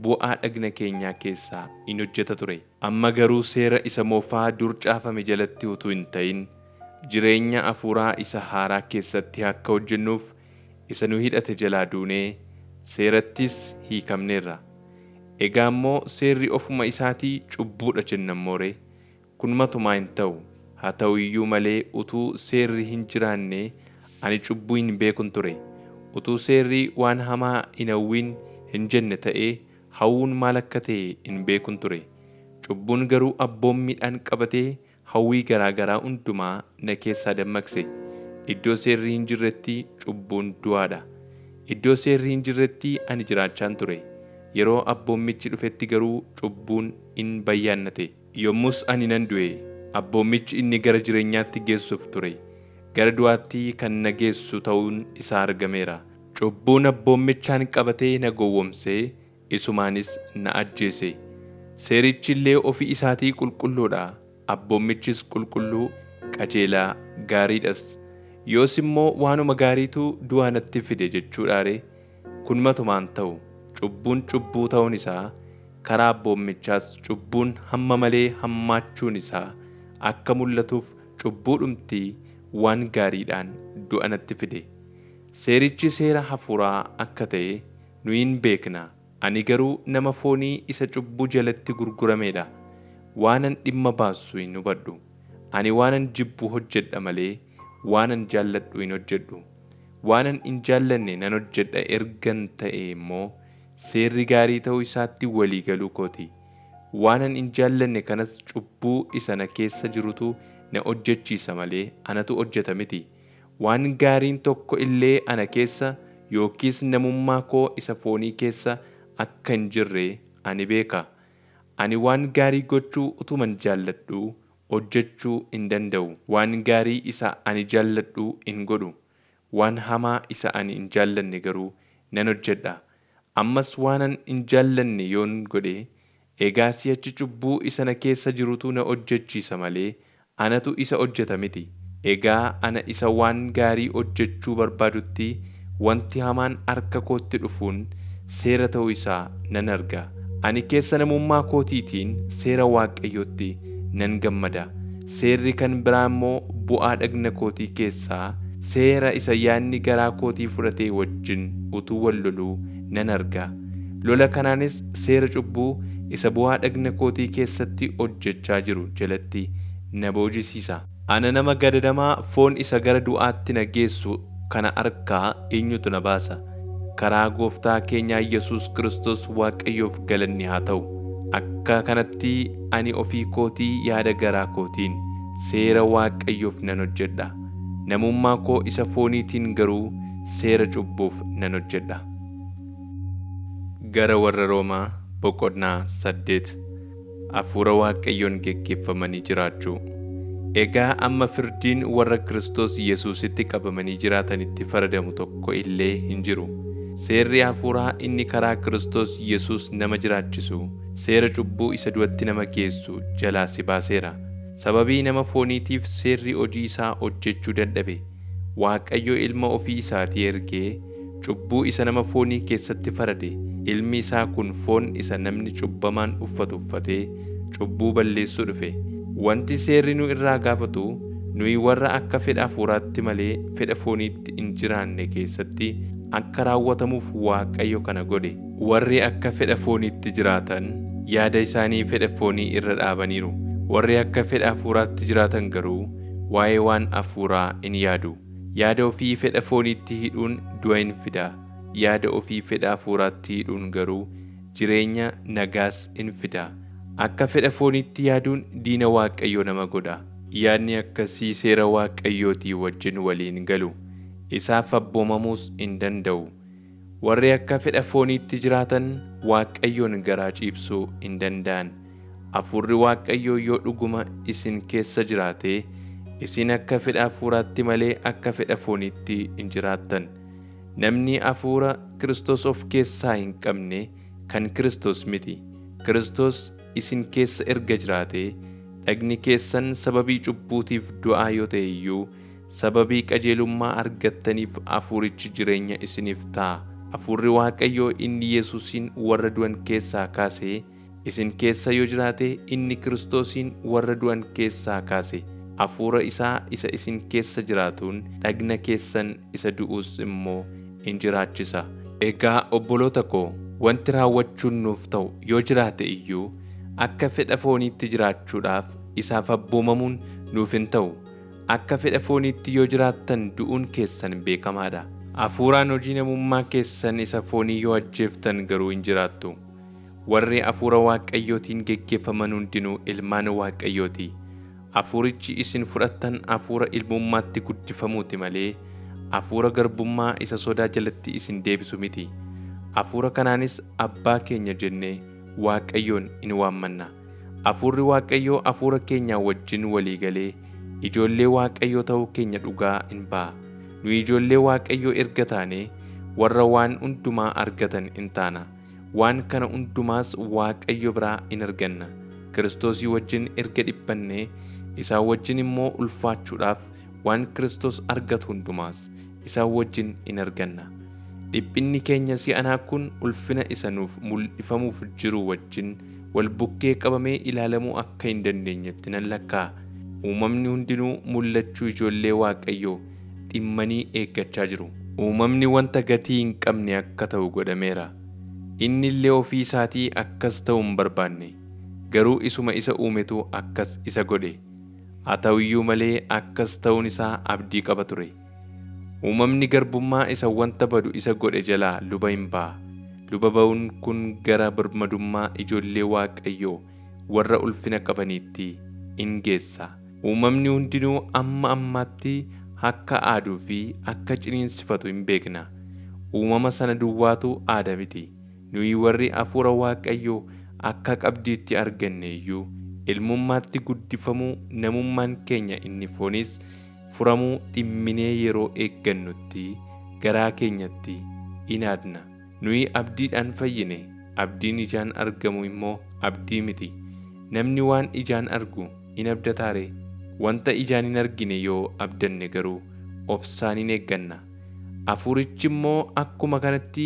bu'aa dhagna keenyaa keessaa in hojjeta ture. Amma garuu seera isa moofaa dur caafame jalatti utuu hin ta'in jireenya hafuuraa isa haaraa keessatti akka hojjennuuf isa nu hidhate jalaa duunee seerattis hiikamneerra. Egaa immoo seerri ofuma isaatii cubbuudha jennammoo ree? Kun matumaa hin ta'u. Haa ta'u iyyuu malee utuu seerri hin jiraanne ani cubbuu hin beekun ture. Utuu seerri waan hamaa hin hawwiin hin jenne ta'ee hawwuun maal akka ta'e hin beekun ture. Cubbuun garuu abboommiidhaan qabatee hawwii garaa garaa hundumaa na keessaa dammaqse. Iddoo seerri hin jirretti cubbuun du'aadha. Iddoo seerri hin jirretti ani jiraachaan ture. Yeroo abboommichi dhufetti garuu cubbuun in bayyaannate. Yommus ani nan du'e. Abboommichi inni gara jireenyaatti geessuuf ture, gara du'aatti kan na geessu ta'uun isaa argameera. Cubbuun abboomichaan qabatee na gowwomsee isumaanis na ajjeese. Seerichi illee ofii isaatii qulqulluudha. Abboomichis qulqulluu, qajeelaa, gaariidhas. Yoos immoo waanuma gaariitu du'a natti fide jechuudha ree? Kun matumaan ta'u. Cubbuun cubbuu ta'uun isaa, karaa abboomichaas cubbuun hamma malee hammaachuun isaa akka mul'atuuf cubbuudhumti waan gaariidhaan du'a natti fide. Seerichi seera hafuuraa akka ta'e nu hin beekna. Ani garuu nama foonii isa cubbuu jalatti gurguramedha. Waanan dhimma baasu hin hubadhu. Ani waanan jibbu hojjedha malee waanan jaalladhu hin hojjedhu. Waanan hin jaallanne nan hojjedha ergan ta'e immoo seerri gaarii ta'uu isaatti walii galuu kooti. Waanan hin jaallanne kanas cubbuu isa na keessa jirutu na hojjechiisa malee anatu hojjeta miti. Waan gaariin tokko illee ana keessa yookiis namummaa koo isa foonii keessa akka hin jirre ani beeka. Ani waan gaarii gochuu utuman jaalladhu hojjechuu hin danda'u. Waan gaarii isa ani jaalladhu hin godhu. Waan hamaa isa ani hin jaallanne garuu nan hojjedha. Ammas waanan hin jaallanne yoon godhe, egaa si'achi cubbuu isa na keessa jirutu na hojjechiisa malee anatu isa hojjeta miti. Egaa ana isa waan gaarii hojjechuu barbaadutti wanti hamaan harka kootti dhufuun seera ta'uu isaa nan arga. Ani keessa namummaa kootiitiin seera Waaqayyootti nan gammada. Seerri kan biraa immoo bu'aa dhagna kootii keessaa seera isa yaadni garaa kootii fudhatee wajjin utuu wal loluu nan arga. Lola kanaanis seera cubbuu isa bu'aa dhagna kootii keessatti hojjechaa jiru jalatti na boojisiisa. Ana nama gadadamaa foon isa gara du'aatti na geessu kana harkaa eenyutu na baasa? Karaa gooftaa keenyaa Yesuus Kiristoos Waaqayyoof galanni haa ta'u. Akka kanatti ani ofii kootii yaada garaa kootiin seera Waaqayyoof nan hojjedha. Namummaa koo isa fooniitiin garuu seera cubbuuf nan hojjedha. Gara warra Roomaa boqonnaa 8. Hafuura Waaqayyoon geggeeffamanii jiraachuu. Egaa amma firdiin warra Kiristoos Yesuusitti qabamanii jiraatanitti faradamu tokko illee hin jiru. Seerri hafuuraa inni karaa Kiristoos Yesuus nama jiraachisu, seera cubbuu isa du'atti nama geessu jalaa si baaseera. Sababii nama fooniitiif seerri hojii isaa hojjechuu dadhabe, Waaqayyo ilma ofii isaatii ergee cubbuu isa nama foonii keessatti farade. Ilmi isaa kun foon isa namni cubbamaan uffatu uffatee cubbuu balleessuu dhufe. Wanti seerri nu irraa gaafatu nuyi warra akka fedha hafuuraatti malee fedha fooniitti hin jiraanne keessatti akka raawwatamuuf Waaqayyo kana godhe. Warri akka fedha fooniitti jiraatan yaada isaanii fedha foonii irra dhaabaniiru. Warri akka fedha hafuuraatti jiraatan garuu waa'ee waan hafuuraa hin yaadu. Yaada ofii fedha fooniitti hidhuun du'a hin fida. Yaada ofii fedha hafuuraatti hidhuun garuu jireenya nagaas hin fida. Akka fedha fooniitti yaaduun diina Waaqayyoo nama godha. Yaadni akkasii seera Waaqayyootii wajjin waliin galu. Isaaf abboomamuus hin danda'u. Warri akka fedha fooniitti jiraatan Waaqayyoon garaa ciibsuu hin danda'an. Hafuurri Waaqayyoo yoo dhuguma isin keessa jiraate, isin akka fedha hafuuraatti malee akka fedha fooniitti hin jiraattan. Namni hafuura Kiristoos of keessaa hin qabne kan Kiristoos miti. Kiristoos isin keessa erga jiraate, dhagni keessan sababii cubbuutiif du'aa yoo ta'e iyyuu, sababii qajeelummaa argattaniif hafuurichi jireenya isiniif ta'a. Hafuurri Waaqayyoo inni Yesuusin warra du'an keessaa kaase isin keessa yoo jiraate, inni Kiristoosin warra du'an keessaa kaase. Hafuura isaa isa isin keessa jiraatuun dhagna keessan isa du'us immoo in jiraachisa. Egaa obboloota koo, wanti raawwachuun nuuf ta'u yoo jiraate iyyuu akka fedha fooniitti jiraachuudhaaf isaaf abboomamuun nuuf hin ta'u. Akka fedha fooniitti yoo jiraattan du'uun keessan beekamaadha. Hafuuraan hojii namummaa keessan isa foonii yoo ajjeeftan garuu hin jiraattu. Warri hafuura Waaqayyootiin geggeeffaman hundinuu ilmaan Waaqayyooti. Hafuurichi isin fudhattan hafuura ilmummaatti guddifamuuti malee hafuura garbummaa isa sodaa jalatti isin deebisu miti. Hafuura kanaanis Abbaa keenya jennee Waaqayyoon in waammanna. Hafuurri Waaqayyoo hafuura keenyaa wajjin walii galee ijoollee Waaqayyoo ta'uu keenya dhugaa in ba'a. Nu ijoollee Waaqayyoo erga taane warra waan hundumaa argatan in taana. Waan kana hundumaas Waaqayyo biraa in arganna. Kiristoosii wajjin erga dhiphanne, isaan wajjin immoo ulfaachuudhaaf waan Kiristoos argatu hundumaas isaan wajjin in arganna. Dhiphinni keenya si'anaa kun ulfina isa nuuf mul'ifamuuf jiru wajjin wal bukkee qabamee ilaalamuu akka hin dandeenyetti nan lakkaa'a. Uumamni hundinuu mul'achuu ijoollee Waaqayyoo dhimmanii eeggachaa jiru. Uumamni wanta gatii hin qabne akka ta'u godhameera. Inni illee ofii isaatii akkas ta'uu hin barbaanne, garuu isuma isa uumetu akkas isa godhe. Haa ta'u iyyuu malee akkas ta'uun isaa abdii qaba ture. Uumamni garbummaa isa wanta badu isa godhe jalaa luba hin ba'a. Luba ba'uun kun gara birmadummaa ijoollee Waaqayyoo warra ulfina qabaniitti in geessa. Uumamni hundinuu amma ammaatti akka aaduu fi akka ciniinsifatu hin beekna. Uumama sana duwwaatu aada miti. Nuyi warri hafuura Waaqayyoo akka qabdiitti arganne iyyuu ilmummaatti guddifamuu, namummaan keenya inni foonis furamuu dhimminee yeroo eeggannutti garaa keenyatti in aadna. Nuyi abdiidhaan fayyine. Abdiin ijaan argamu immoo abdii miti. Namni waan ijaan argu in abdataare. Wanta ijaan hin argine yoo abdanne garuu obsaan in eegganna. Hafuurichi immoo akkuma kanatti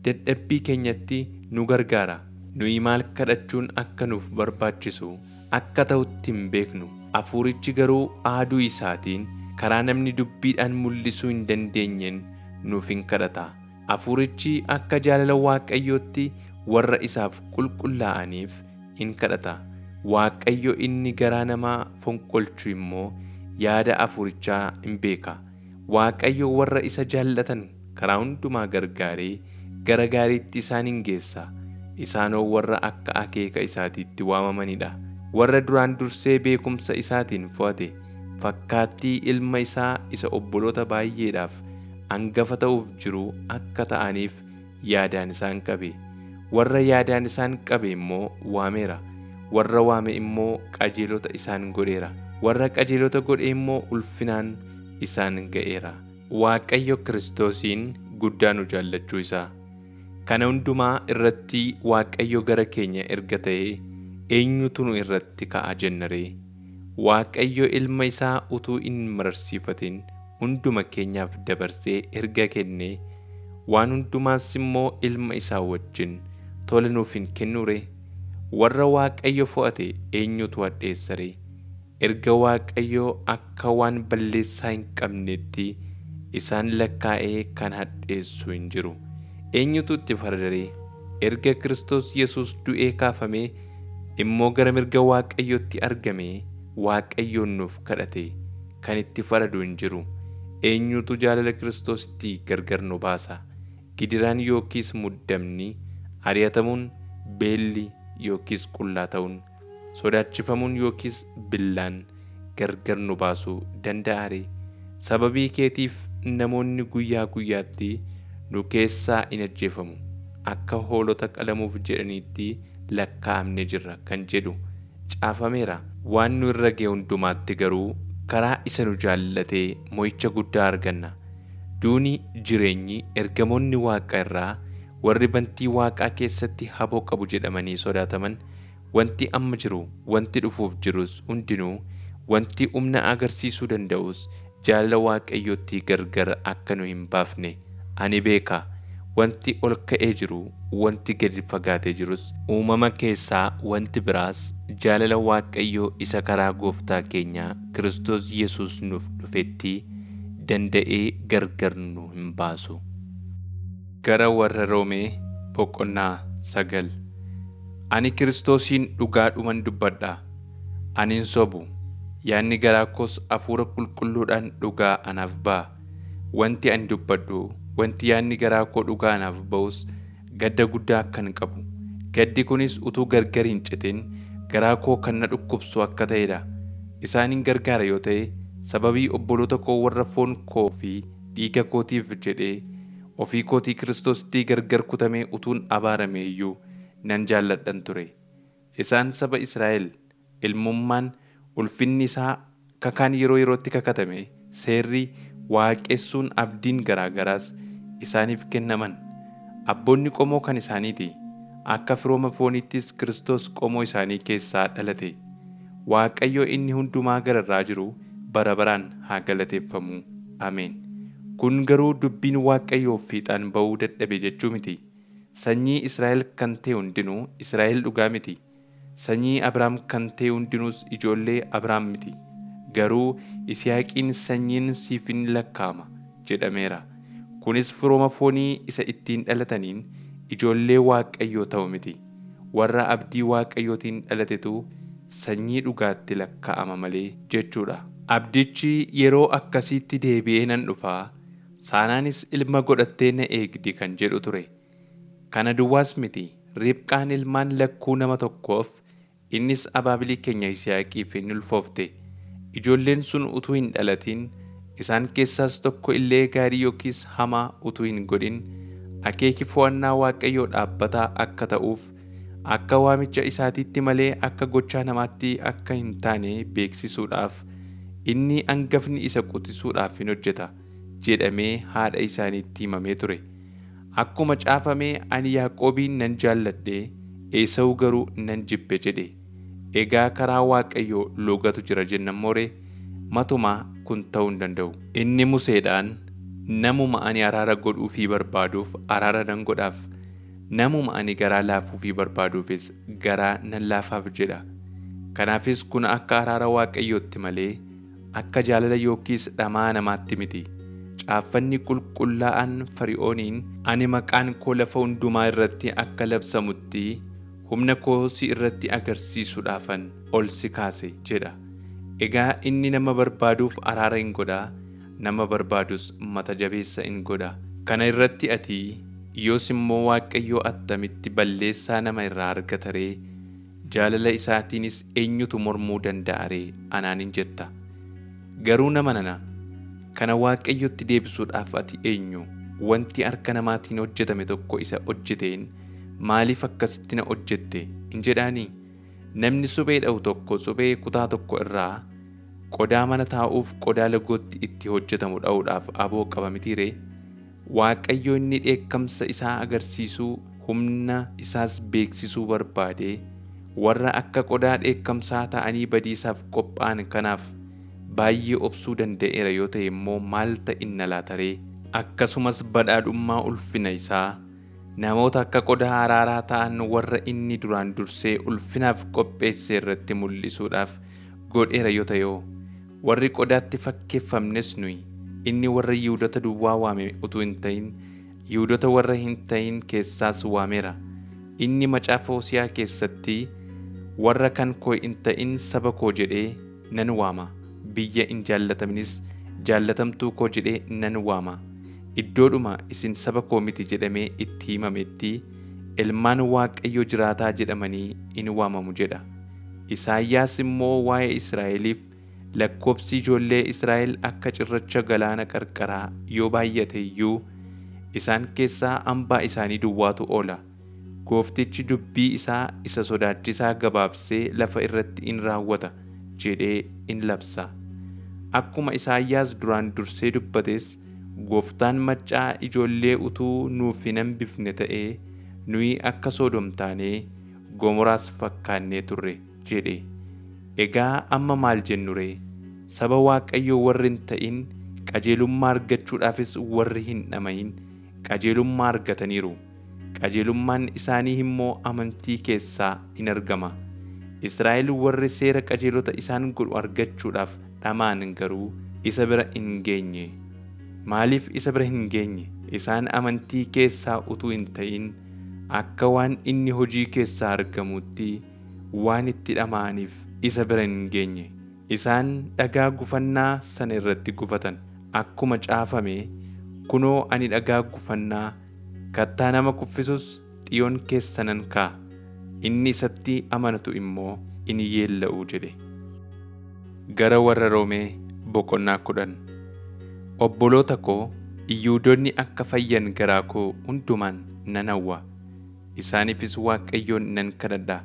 dadhabbii keenyatti nu gargaara. Nuyi maal kadhachuun akka nuuf barbaachisu akka ta'utti hin beeknu. Hafuurichi garuu aaduu isaatiin karaa namni dubbiidhaan mul'isuu hin dandeenyeen nuuf in kadhata. Hafuurichi akka jaalala Waaqayyootti warra isaaf qulqullaa'aniif in kadhata. Waaqayyo inni garaa namaa fonqolchu immoo yaada hafuurichaa in beeka. Waaqayyo warra isa jaallatan karaa hundumaa gargaaree gara gaariitti isaan in geessa. Isaanoo warra akka akeeka isaatiitti waamamanidha. Warra duraan dursee beekumsa isaatiin fo'ate, fakkaattii ilma isaa isa obboloota baay'eedhaaf hangafa ta'uuf jiru akka ta'aniif yaadaan isaan qabe. Warra yaadaan isaan qabe immoo waameera. Warra waame immoo qajeelota isaan godheera. Warra qajeelota godhe immoo ulfinaan isaan ga'eera. Waaqayyo Kiristoosiin guddaa nu jaallachuu isaa. Kana hundumaa irratti Waaqayyo gara keenya erga ta'ee eenyutu nu irratti ka'a jennaree? Waaqayyo ilma isaa utuu hin mararsiifatin hunduma keenyaaf dabarsee erga kennee waan hundumaas immoo ilma isaa wajjin tola nuuf hin kennuree? Warra Waaqayyo fo'ate eenyutu hadheessaree? Erga Waaqayyo akka waan balleessaa hin qabnetti isaan lakkaa'ee kan hadheessu hin jiru. Eenyutu itti faradaree? Erga Kiristoos Yesuus du'ee kaafamee immoo gara mirga Waaqayyootti argamee Waaqayyoon nuuf kadhate kan itti faradu hin jiru. Eenyutu jaalala Kiristoositti gargar nu baasa? Gidiraan yookiis muddamni, ari'atamuun, beelli yookiis qullaa ta'uun, sodaachifamuun yookiis billaan gargar nu baasuu danda'aree? Sababii keetiif namoonni guyyaa guyyaatti nu keessaa in ajjeefamu. Akka hoolota qalamuuf jedhaniitti lakkaa'amne jirra kan jedhu caafameera. Waan nu irra ga'e hundumaatti garuu karaa isa nu jaallatee mo'icha guddaa arganna. Duuni jireenyi ergamoonni Waaqa irraa warri bantii Waaqaa keessatti haboo qabu jedhamanii sodaataman wanti amma jiru, wanti dhufuuf jirus hundinuu, wanti humna agarsiisuu danda'us jaalala Waaqayyootti gargar akka nu hin baafne ani beeka. Wanti ol ka'ee jiru, wanti gadi fagaatee jirus, uumama keessaa wanti biraas jaalala Waaqayyoo isa karaa Gooftaa keenya Kiristoos Yesuus nuuf dhufetti danda'ee gargar nu hin baasu. Gara warra Roomee boqonnaa 9. Ani Kiristoosiin dhugaadhuman dubbadha. Ani hin sobu. Yaadni garaa koos Hafuura Qulqulluudhaan dhugaa anaaf ba'a. Wanti ani dubbadhu, wanti yaadni garaa koo dhugaa anaaf ba'us gadda guddaa akkan qabu. Gaddi kunis utuu gargar hin citin garaa koo kan na dhukkubsu akka ta'edha. Isaanin gargaara yoo ta'e sababii obboloota koo warra foon koo fi dhiiga kootiif jedhee ofii kootii Kiristoositti gargar kutamee utuun abaarame iyyuu nan jaalladhan ture. Isaan saba Israa'el, ilmummaan ulfinni isaa kakaan yeroo yerootti kakatame, seerri, waaqessuun, abdiin garaagaraas isaaniif kennaman. Abboonni qomoo kan isaaniiti. Akka firooma fooniittis Kiristoos qomoo isaanii keessaa dhalate. Waaqayyo inni hundumaa gararraa jiru bara baraan haa galateeffamu. Ameen. Kun garuu dubbiin Waaqayyoof fiixaan ba'uu dadhabe jechuu miti. Sanyii Israa'el kan ta'e hundinuu Israa'el dhugaa miti. Sanyii Abrahaam kan ta'e hundinuus ijoollee Abrahaam miti. Garuu Yisihaaqiin sanyiin siif in lakkaa'ama jedhameera. Kunis firooma foonii isa ittiin dhalataniin ijoollee Waaqayyoo ta'u miti. Warra abdii Waaqayyootiin dhalatetu sanyii dhugaatti lakkaa'ama malee jechuudha. Abdichi yeroo akkasiitti deebi'ee nan dhufaa, saanaanis ilma godhattee na eegdi kan jedhu ture. Kana duwwaas miti. Ribqaan ilmaan lakkuu nama tokkoof, innis abaabilii keenya Yisihaaqiif hin ulfoofte. Ijoolleen sun utuu hin dhalatin, isaan keessaas tokko illee gaarii yookiis hamaa utuu hin godhin, akeeki fo'annaa Waaqayyoo dhaabbataa akka ta'uuf, akka waamicha isaatiitti malee akka gochaa namaatti akka hin taane beeksisuudhaaf, inni hangafni isa quxisuudhaaf hin hojjeta jedhamee haadha isaaniitti himamee ture. Akkuma caafamee ani Yaaqoobiin nan jaalladhe, Esawu garuu nan jibbe jedhe. Egaa karaa Waaqayyoo loogatu jira jennaan mooree? Matumaa kun ta'uu hin danda'u. Inni Museedhaan namuma ani araara godhuufii barbaaduuf araara nan godhaaf. Namuma ani garaa laafuufii barbaaduufis garaa nan laafaaf jedha. Kanaafis kun akka araara Waaqayyootti malee akka jaalala yookiis dhamaa namaatti miti. Caaffanni qulqullaa'aan Fari'ooniin ani maqaan koo lafa hundumaa irratti akka labsamutti humna koo si irratti agarsiisuudhaafan ol si kaase jedha. Egaa inni nama barbaaduuf araara hin godhaa, nama barbaadus mata jabeessa hin godha. Kana irratti ati yoos immoo Waaqayyoo attamitti balleessaa nama irraa argata ree? Jaalala isaatiinis eenyutu mormuu danda'a ree anaan hin jetta. Garuu nama nana kana Waaqayyotti deebisuudhaaf ati eenyu? Wanti harka namaatiin hojjetame tokko isa hojjeteen maaliif akkasitti na hojjette hin jedhaanii? Namni suphee dha'u tokko suphee kutaa tokko irraa qodaa mana taa'uuf qodaa lagootti itti hojjetamu dha'uudhaaf aboo qaba miti ree? Waaqayyo inni dheekkamsa isaa agarsiisuu, humna isaas beeksisuu barbaade warra akka qodaa dheekkamsaa ta'anii badiisaaf qophaa'an kanaaf baay'ee obsuu danda'eera yoo ta'e immoo maal ta'inna laata ree? Akkasumas badhaadhummaa ulfina isaa namoota akka qodaa araaraa ta'an warra inni duraan dursee ulfinaaf qopheesse irratti mul'isuudhaaf godheera yoo ta'e, warri qodaatti fakkeeffamnes nuyi. Inni warra Yihuudoota duwwaa waame utuu hin ta'in Yihuudoota warra hin ta'in keessaas waameera. Inni macaafa Hosiyaa keessatti warra kan koo hin ta'in saba koo jedhee nan waama, biyya hin jaallataminis jaallatamtuu koo jedhee nan waama. Iddoodhuma isin saba koo miti jedhamee itti himametti ilmaan Waaqayyo jiraataa jedhamanii in waamamu jedha. Isaayyaas immoo waa'ee Israa'eliif lakkoobsi ijoollee Israa'el akka cirracha galaana qarqaraa yoo baay'ate iyyuu Isaan keessaa hambaa isaanii duwwaatu oola. Gooftichi dubbii isaa isa sodaachisaa gabaabsee lafa irratti in raawwata jedhee in labsa. Akkuma Isaayyaas duraan dursee dubbates, Gooftaan maccaa ijoollee utuu nuuf hin hambifne ta'ee nuyi akka Soodom taanee Gomoraas fakkaannee turre jedhe. Egaa amma maal jennu ree? Saba Waaqayyoo warri hin ta'in, qajeelummaa argachuudhaafis warri hin dhamayin qajeelummaa argataniiru. Qajeelummaan isaanii immoo amantii keessaa in argama. Israa'el warri seera qajeelota isaan godhu argachuudhaaf dhamaan garuu isa bira hin geenye. Maaliif isa bira hin geenye? Isaan amantii keessaa utuu hin ta'in akka waan inni hojii keessaa argamutti waan itti dhama'aniif isa bira hin geenye. Isaan dhagaa gufannaa sana irratti gufatan. Akkuma caafame, kunoo ani dhagaa gufannaa kattaa nama kuffisus Xiyoon keessa nan kaa'a. Inni isatti amanatu immoo in yeella'u jedhe. Gara warra Roomee boqonnaa 10. Obboloota koo, Yihuudoonni akka fayyan garaa koo hundumaan nan hawwa. Isaaniifis Waaqayyoon nan kadhadha.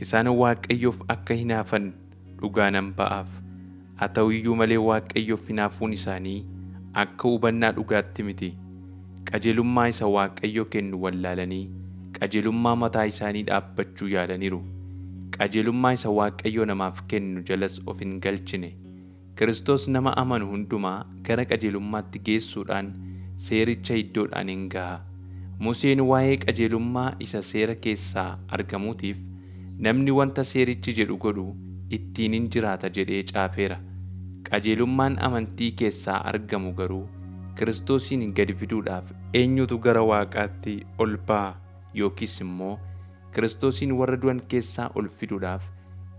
Isaan Waaqayyoof akka hinaafan dhugaa nan ba'aaf. Haa ta'u iyyuu malee Waaqayyoof hinaafuun isaanii akka hubannaa dhugaatti miti. Qajeelummaa isa Waaqayyo kennu wallaalanii qajeelummaa mataa isaanii dhaabbachuu yaalaniiru. Qajeelummaa isa Waaqayyo namaaf kennu jalas of hin galchine. Kiristoos nama amanu hundumaa gara qajeelummaatti geessuudhaan seericha iddoodhaan hin gaha. Museen waa'ee qajeelummaa isa seera keessaa argamuutiif namni wanta seerichi jedhu godhu ittiin hin jiraata jedhee caafeera. Qajeelummaan amantii keessaa argamu garuu Kiristoosiin gadi fiduudhaaf eenyutu gara Waaqaatti ol ba'a yookiis immoo Kiristoosiin warra du'an keessaa ol fiduudhaaf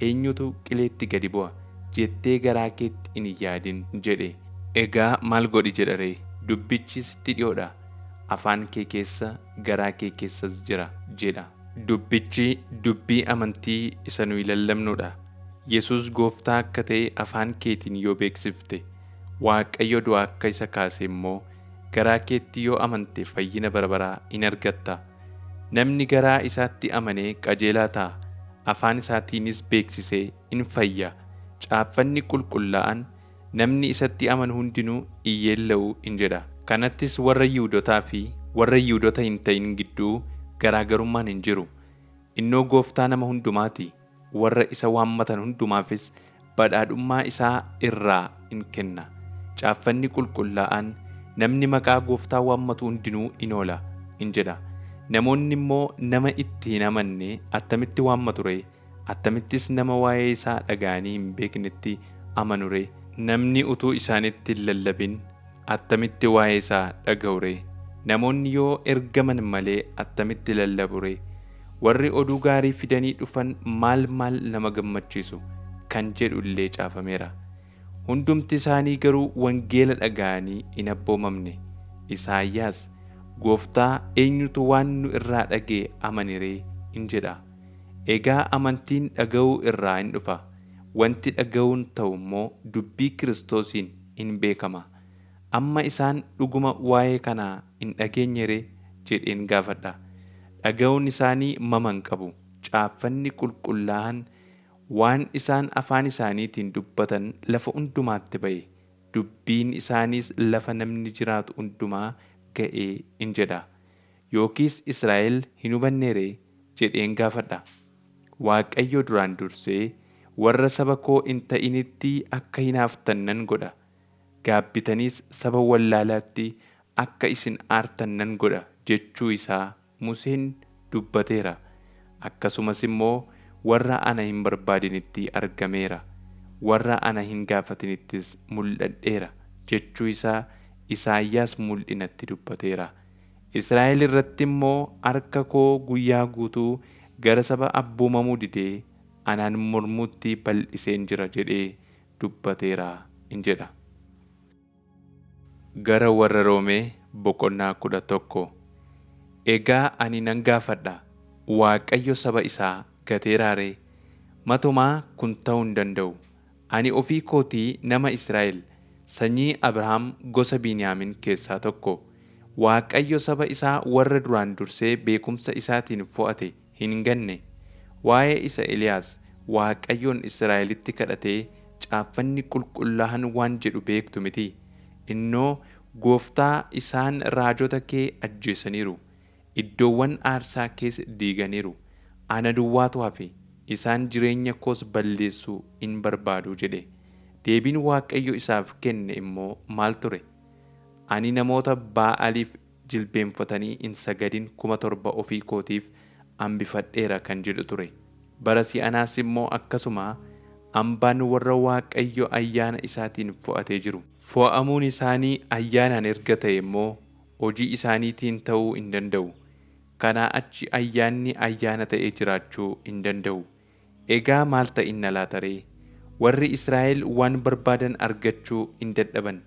eenyutu qileetti gadi bu'a jettee garaa keetti hin yaadin jedhe. Egaa maal godhi jedha ree? Dubbichi sitti dhiyoodha. Afaan kee keessa, garaa kee keessas jira jedha. Dubbichi dubbii amantii isa nuyi lallabnudha. Yesuus Gooftaa akka ta'e afaan keetiin yoo beeksifte, Waaqayyo du'aa akka isa kaase immoo garaa keetti yoo amante fayyina bara baraa in argatta. Namni garaa isaatti amanee qajeelaa ta'a. Afaan isaatiinis beeksisee in fayya. Caaffanni qulqullaa'an namni isatti amanu hundinuu in yeella'u in jedha. Kanattis warra Yihuudotaa fi warra Yihuudota hin ta'in gidduu garaagarummaan hin jiru. Innoo Gooftaa nama hundumaati. Warra isa waammatan hundumaafis badhaadhummaa isaa irraa in kenna. Caaffanni qulqullaa'an namni maqaa Gooftaa waammatu hundinuu in oola in jedha. Namoonni immoo nama itti hin amanne attamitti waammatu ree? Attamittis nama waa'ee isaa dhaga'anii hin beeknetti amanu ree? Namni utuu isaanitti hin lallabin attamitti waa'ee isaa dhaga'u ree? Namoonni yoo ergaman malee attamitti lallabu ree? Warri oduu gaarii fidanii dhufan maal nama gammachiisu kan jedhu illee caafameera. Hundumti isaanii garuu wangeela dhaga'anii hin abboomamne. Isaayyaas, Gooftaa eenyutu waan nu irraa dhaga'e amane ree in jedha. Egaa amantiin dhaga'uu irraa in dhufa. Wanti dhaga'uun ta'u immoo dubbii Kiristoosiin in beekama. Amma isaan dhuguma waa'ee kanaa hin dhageenye ree jedheen gaafadha. Dhaga'uun isaanii maman qabu. Caaffanni qulqullaa'an waan isaan afaan isaaniitiin dubbatan lafa hundumaatti ba'e. Dubbiin isaaniis lafa namni jiraatu hundumaa ga'ee in jedha. Yookiis Israa'el hin hubanne ree jedheen gaafadha. Waaqayyo duraan dursee warra saba koo hin ta'initti akka hinaaftan nan godha. Gaabbitaniis saba wallaalaatti akka isin aartan nan godha jechuu isaa Museen dubbateera. Akkasumas immoo warra ana hin barbaadinitti argameera. Warra ana hin gaafatinittis mul'adheera jechuu isaa Isaayyaas mul'inatti dubbateera. Israa'el irratti immoo harka koo guyyaa guutuu gara saba abboomamuu didee anaan mormuutti bal'iseen jira jedhee dubbateera in jedha. Gara warra Roomee boqonnaa 11. Egaa ani nan gaafadha, Waaqayyo saba isaa gateeraa ree? Matumaa kun ta'uu hin danda'u. Ani ofii kootii nama Israa'el, sanyii Abrahaam gosa Biniyaamin keessaa tokko. Waaqayyo saba isaa warra duraan dursee beekumsa isaatiin fo'ate hin ganne. Waa'ee isa Eliyaas Waaqayyoon Israa'elitti kadhatee caaffanni qulqullaa'an waan jedhu beektu miti. Innoo Gooftaa isaan raajota kee ajjeesaniiru. Iddoowwan aarsaa kees diiganiiru. Ana duwwaatu hafe. Isaan jireenya koos balleessuu hin barbaadu jedhe. Deebiin Waaqayyo isaaf kenne immoo maal ture? Ani namoota Ba'aaliif jilbeenfatanii hin sagadin 7,000 ofii kootiif hambifadheera kan jedhu ture. Bara si'anaas immoo akkasuma hambaan warra Waaqayyo ayyaana isaatiin fo'atee jiru. Fo'amuun isaanii ayyaanaan erga ta'e immoo hojii isaaniitiin ta'uu hin danda'u. Kanaa achi ayyaanni ayyaana ta'ee jiraachuu hin danda'u. Egaa maal ta'inna laata ree? Warri Israa'el waan barbaadan argachuu hin dadhaban.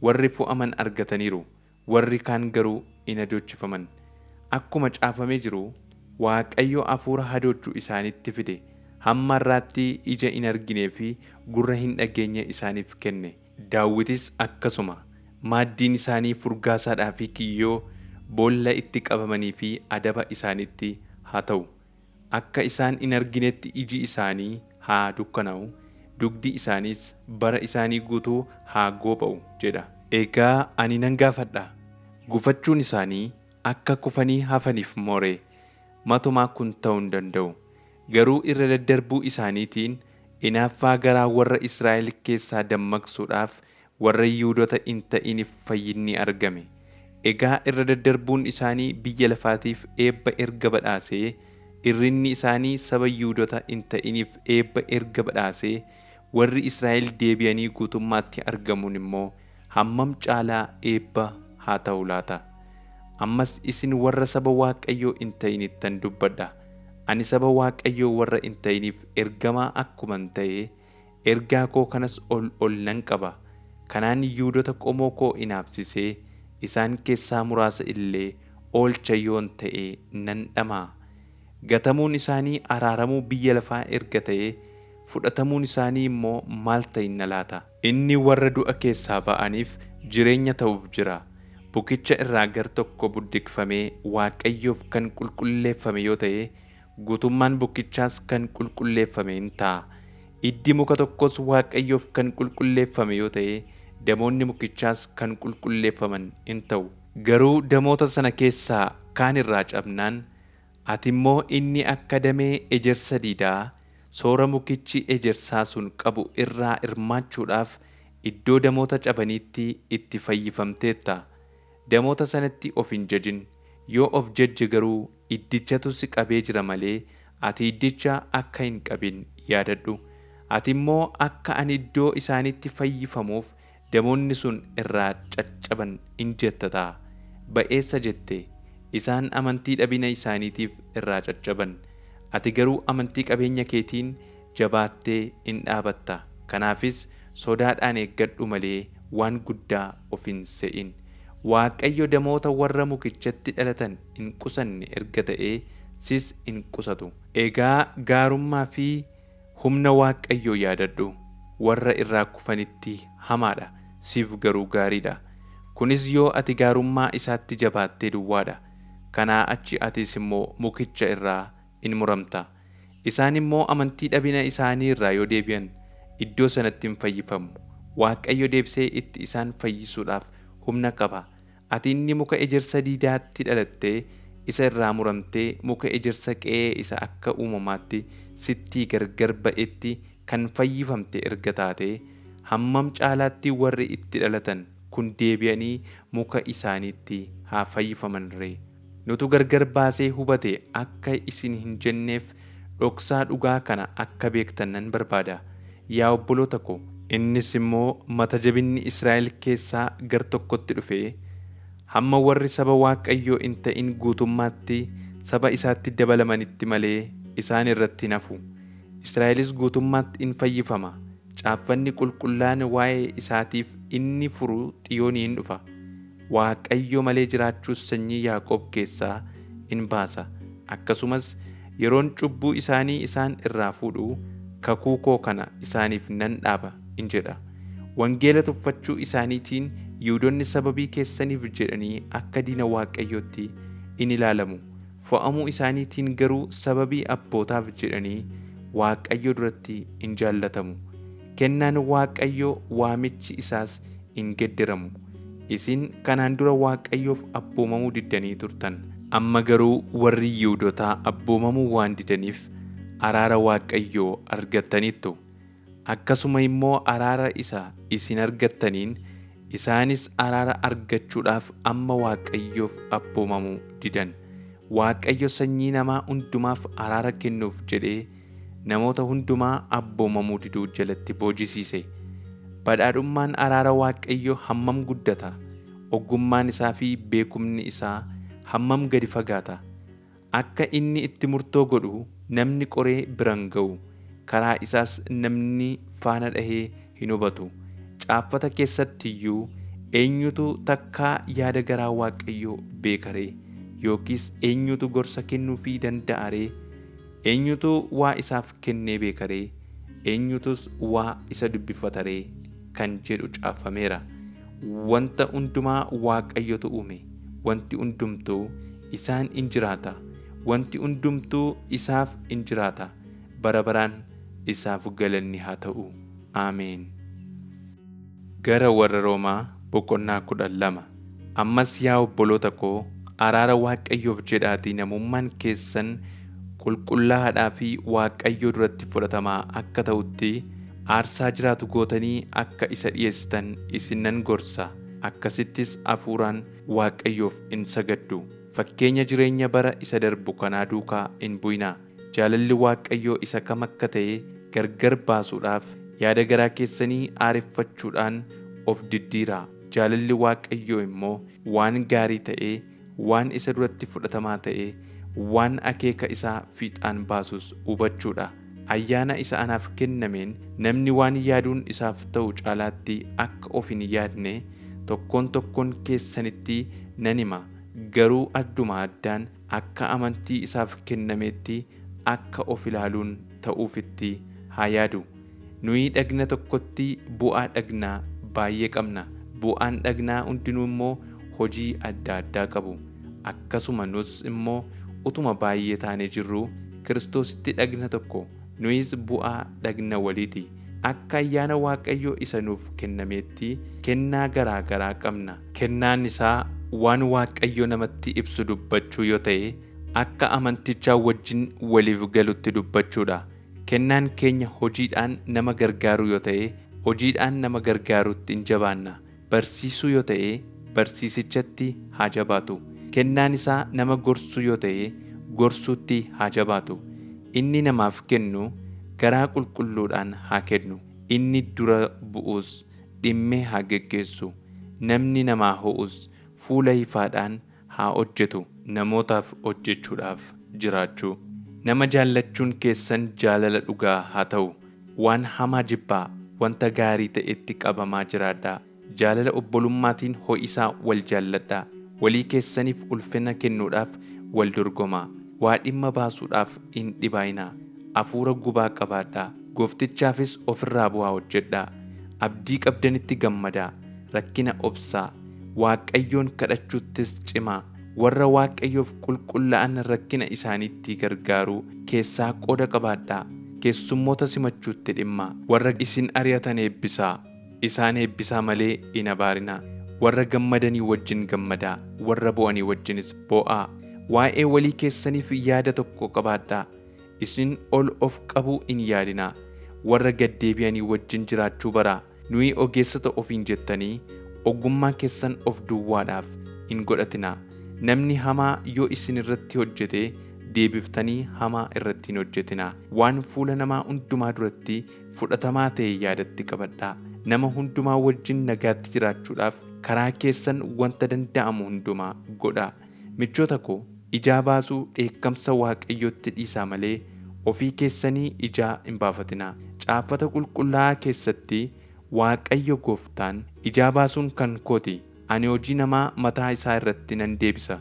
Warri fo'aman argataniiru. Warri kaan garuu hin hadoochifaman. Akkuma caafamee jiru Waaqayyo hafuura hadoochuu isaanitti fide. Hamma har'aatti ija hin arginee fi gurra hin dhageenye isaaniif kenne. Daawitis akkasuma maaddiin isaanii furgaasaadhaa fi kiyyoo boolla itti qabamanii fi adaba isaanitti haa ta'u. Akka isaan hin arginetti iji isaanii haa dukkanaa'u. Dugdi isaaniis bara isaanii guutuu haa gooba'u jedha. Egaa ani nan gaafadha. Gufachuun isaanii akka kufanii hafaniif mooree matumaa kun ta'uu hin danda'u. Garuu irra daddarbuu isaaniitiin hinaaffaa garaa warra Israa'el keessaa dammaqsuudhaaf warra Yihuudoota hin ta'iniif fayyinni argame. Egaa irra daddarbuun isaanii biyya lafaatiif eebba erga badhaasee, irrinni isaanii saba Yihuudoota hin ta'iniif eebba erga badhaasee, warri Israa'el deebi'anii guutummaatti argamuun immoo hammam caalaa eebba haa ta'u laata? Ammas isin warra saba Waaqayyoo hin ta'inittan dubbadha. Ani saba Waaqayyoo warra hin ta'iniif ergamaa akkuman ta'e, ergaa koo kanas ol nan qaba. Kanaan Yihuudoota qomoo koo inaafsisee, isaan keessaa muraasa illee oolcha yoon ta'e nan dhamaa. Gatamuun isaanii araaramuu biyya lafaa erga ta'e, fudhatamuun isaanii immoo maal ta'inna laata? Inni warra du'a keessaa ba'aniif jireenya ta'uuf jira. Bukicha irraa gar tokko buddiqfamee Waaqayyoof kan qulqulleeffame yoo ta'e, guutummaan bukichaas kan qulqulleeffame hin ta'a. Iddi muka tokkos Waaqayyoof kan qulqulleeffame yoo ta'e, damoonni mukichaas kan qulqulleeffaman hin ta'u. Garuu damoota sana keessaa kaan irraa cabnaan, ati immoo inni akka damee ejersa diidaa soora mukichi ejersaa sun qabu irraa hirmaachuudhaaf iddoo damoota cabaniitti itti fayyifamteetta. Damoota sanatti of hin jajin. Yoo of jajje garuu iddichatu si qabee jira malee ati iddicha akka hin qabin yaadadhu. Ati immoo akka ani iddoo isaanitti fayyifamuuf damoonni sun irraa caccaban hin jettataa. Ba'eessa jette. Isaan amantii dhabina isaaniitiif irraa caccaban. Ati garuu amantii qabeenya keetiin jabaattee hin dhaabatta. Kanaafis sodaadhaan eeggadhu malee waan guddaa of hin se'in. Waaqayyo damoota warra mukichatti dhalatan hin qusanne erga ta'ee sis hin qusatu. Egaa gaarummaa fi humna Waaqayyoo yaadadhu. Warra irraa kufanitti hamaadha, siif garuu gaariidha. Kunis yoo ati gaarummaa isaatti jabaattee duwwaadha. Kanaa achi atis immoo mukicha irraa in muramta. Isaan immoo amantii dhabina isaanii irraa yoo deebi'an iddoo sanatti hin fayyifamu. Waaqayyo deebisee itti isaan fayyisuudhaaf humna qaba. Ati inni muka ejersa diidaatti dhalattee isa irraa muramtee muka ejersa qe'ee isa akka uumamaatti sittii gargar ba'etti kan fayyifamte erga taate, hammam caalaatti warri itti dhalatan kun deebi'anii muka isaaniitti haa fayyifaman ree? Nutu gargar baasee hubate akka isin hin jenneef dhoksaa dhugaa kana akka beektan nan barbaada. Yaa obboloota ko, innis immoo mata jabinni Israa'el keessaa gar tokkotti dhufee hamma warri saba Waaqayyoo hin ta'in guutummaatti saba isaatti dabalamanitti malee isaan irratti nafu. Israa'elis guutummaatti in fayyifama. Caaffanni qulqullaan waa'ee isaatiif inni furu Xiyoonii hin dhufa. Waaqayyo malee jiraachuus sanyii Yaaqoob keessaa in baasa. Akkasumas yeroon cubbuu isaanii isaan irraa fuudhu kakuu koo kana isaaniif nan dhaaba in jedha. Wangeela tuffachuu isaaniitiin Yihuudoonni sababii keessaniif jedhanii akka diina Waaqayyootti in ilaalamu. Fo'amuu isaaniitiin garuu sababii abbootaaf jedhanii Waaqayyo duratti in jaallatamu. Kennaan Waaqayyoo waamichi isaas in geeddaramu. Isin kanaan dura Waaqayyoof abboomamuu diddanii turtan. Amma garuu warri Yihuudootaa abboomamuu waan didaniif araara Waaqayyoo argattaniittu. Akkasuma immoo araara isa isin argattaniin isaanis araara argachuudhaaf amma Waaqayyoof abboomamuu didan. Waaqayyo sanyii namaa hundumaaf araara kennuuf jedhee namoota hundumaa abboomamuu diduu jalatti boojisiise. Badhaadhummaan araara Waaqayyoo hammam guddata! Ogummaan isaa fi beekumni isaa hammam gadi fagaata! Akka inni itti murtoo godhu namni qoree biran ga'u, karaa isaas namni faana dhahee hin hubatu. Caaffata keessatti iyyuu eenyutu takkaa yaada garaa Waaqayyoo beeka ree? Yookiis eenyutu gorsa kennuufii danda'a ree? Eenyutu waa isaaf kennee beeka ree? Eenyutus waa isa dubbifata ree? Kan jedhu caaffameera. Wanta hundumaa Waaqayyotu uume. Wanti hundumtuu isaan in jiraata. Wanti hundumtuu isaaf in jiraata. Bara baraan isaaf galanni haa ta'u. Ameen. Gara warra Roomaa boqonnaa 12. Ammas yaa obboloota koo, araara Waaqayyoof jedhaatii namummaan keessan qulqullaa'aadhaa fi Waaqayyoo duratti fudhatamaa akka ta'utti aarsaa jiraatu gootanii akka isa dhiyeessitan isin nan gorsa. Akkasittis hafuuraan Waaqayyoof in sagaddu. Fakkeenya jireenya bara isa darbu kanaa duukaa in bu'inaa. Jaalalli Waaqayyoo isa kam akka ta'e gargar baasuudhaaf yaada garaa keessanii aareffachuudhaan of diddiiraa. Jaalalli Waaqayyoo immoo waan gaarii ta'ee, waan isa duratti fudhatamaa ta'ee, waan akeeka isaa fiixaan baasus hubachuudha. Ayyaana isa anaaf kennameen namni waan yaaduun isaaf ta'u caalaatti akka of hin yaadne tokkoon tokkoon keessanitti nan hima. Garuu adduma addaan akka amantii isaaf kennameetti akka of ilaaluun ta'uufitti haa yaadu. Nuyi dhagna tokkotti bu'aa dhagnaa baay'ee qabna. Bu'aan dhagnaa hundinuu immoo hojii adda addaa qabu. Akkasuma nus immoo utuma baay'ee taanee jirru Kiristoositti dhagna tokko. Nuyis bu'aa dhagna waliiti. Akka ayyaana Waaqayyoo isa nuuf kennameetti kennaa garaa garaa qabna. Kennaan isaa waan Waaqayyo namatti ibsu dubbachuu yoo ta'e, akka amantichaa wajjin waliif galutti dubbachuudha. Kennaan keenya hojiidhaan nama gargaaru yoo ta'e, hojiidhaan nama gargaarutti in jabaanna. Barsiisuu yoo ta'e, barsiisichatti haa jabaatu. Kennaan isaa nama gorsuu yoo ta'e, gorsuutti haa jabaatu. Inni namaaf kennu garaa qulqulluudhaan haa kennu. Inni dura bu'us dhimmee haa geggeessu. Namni namaa ho'us fuula ifaadhaan haa hojjetu. Namootaaf hojjechuudhaaf jiraachuu. Nama jaallachuun keessan jaalala dhugaa haa ta'u. Waan hamaa jibbaa, wanta gaarii ta'etti qabamaa jiraadhaa. Jaalala obbolummaatiin ho'isaa wal jaalladhaa. Walii keessaniif ulfina kennuudhaaf wal dorgomaa. Waa dhimma baasuudhaaf hin dhibaa'inaa. Hafuura gubaa qabaadhaa. Gooftichaafis ofirraa bu'aa hojjedhaa. Abdii qabdanitti gammadaa. Rakkina obsaa. Waaqayyoon kadhachuuttis cimaa. Warra Waaqayyoof qulqullaa'an rakkina isaaniitti gargaaruu keessaa qooda qabaadhaa. Keessummoota simachuutti dhimmaa. Warra isin ari'atan eebbisaa. Isaan eebbisaa malee hin abaarinaa. Warra gammadanii wajjin gammadaa. Warra bo'anii wajjinis bo'aa. Waa'ee walii keessaniif yaada tokko qabaadhaa. Isin ol of qabuu hin yaadinaa. Warra gaddeebi'anii wajjin jiraachuu baraa. Nuyi ogeessota ofiin jettanii ogummaa keessan of duwwaadhaaf hin godhatinaa. Namni hamaa yoo isin irratti hojjete deebiftanii hamaa irratti hin hojjetinaa. Waan fuula namaa hundumaa duratti fudhatamaa ta'e yaadatti qabadhaa. Nama hundumaa wajjin nagaatti jiraachuudhaaf karaa keessan wanta danda'amu hundumaa godhaa. Michoota koo, ijaa baasuu dheekkamsa Waaqayyootti dhiisaa malee ofii keessanii ijaa hin baafatinaa. Caaffata qulqullaa'aa keessatti Waaqayyo Gooftaan ijaa baasuun kan kooti. Ani hojii namaa mataa isaa irratti nan deebisa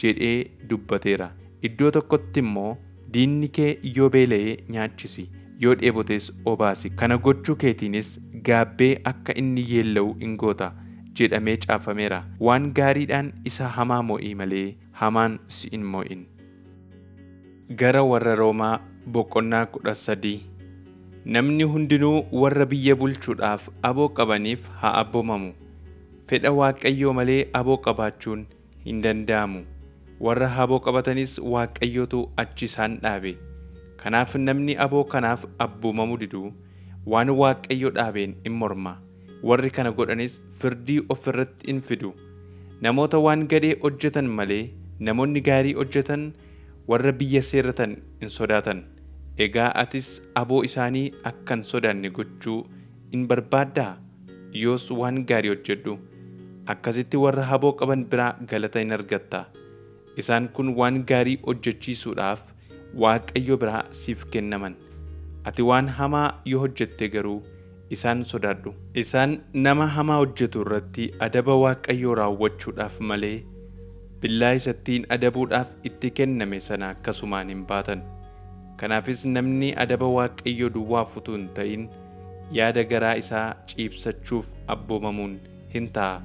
jedhee dubbateera. Iddoo tokkotti immoo diinni kee yoo beela'ee nyaachisi, yoo dheebotes obaasi. Kana gochuu keetiinis gaabbee akka inni yeella'u hin goota. jedhamee caafameera. Waan gaariidhaan isa hamaa mo'ii malee hamaan si hin mo'in. Gara warra Roomaa boqonnaa 13. Namni hundinuu warra biyya bulchuudhaaf aboo qabaniif haa abboomamu. Fedha Waaqayyoo malee aboo qabaachuun hin danda'amu. Warra aboo qabatanis Waaqayyootu achi isaan dhaabe. Kanaaf namni aboo kanaaf abboomamuu didu waan Waaqayyo dhaabeen in morma. Warri kana godhanis firdii of irratti in fidu. Namoota waan gadhee hojjetan malee namoonni gaarii hojjetan warra biyya seerratan in sodaatan. Egaa atis aboo isaanii akka hin sodaanne gochuu in barbaaddaa? Yoos waan gaarii hojjedhu. Akkasitti warra aboo qaban biraa galata in argatta. Isaan kun waan gaarii hojjechiisuudhaaf Waaqayyo biraa siif kennaman. Ati waan hamaa yoo hojjette garuu isaan sodaadhu. Isaan nama hamaa hojjetu irratti adaba Waaqayyoo raawwachuudhaaf malee billaa isattiin adabuudhaaf itti kenname sana akkasumaan hin baatan. Kanaafis namni adaba Waaqayyoo duwwaaf utuu hin ta'in yaada garaa isaa ciibsachuuf abboomamuun hin ta'a.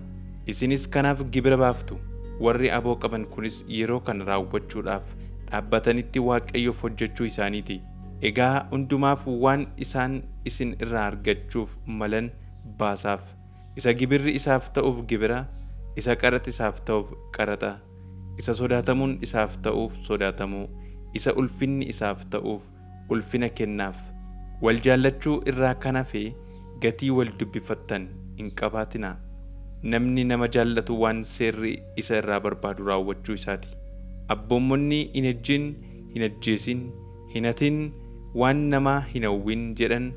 Isinis kanaaf gibira baaftu. Warri aboo qaban kunis yeroo kana raawwachuudhaaf dhaabbatanitti Waaqayyoof hojjechuu isaaniiti. Egaa hundumaaf waan isaan isin irraa argachuuf malan baasaaf. Isa gibirri isaaf ta'uuf gibira, isa qaraxa isaaf ta'uuf qaraxa, isa sodaatamuun isaaf ta'uuf sodaatamuu, isa ulfinni isaaf ta'uuf ulfina kennaaf. Wal jaallachuu irraa kan hafe gatii wal dubbifattan hin qabaatinaa. Namni nama jaallatu waan seerri isa irraa barbaadu raawwachuu isaati. Abboommonni hin ejjin, hin ajjeesin, hin hatin, waan namaa hin hawwin jedhan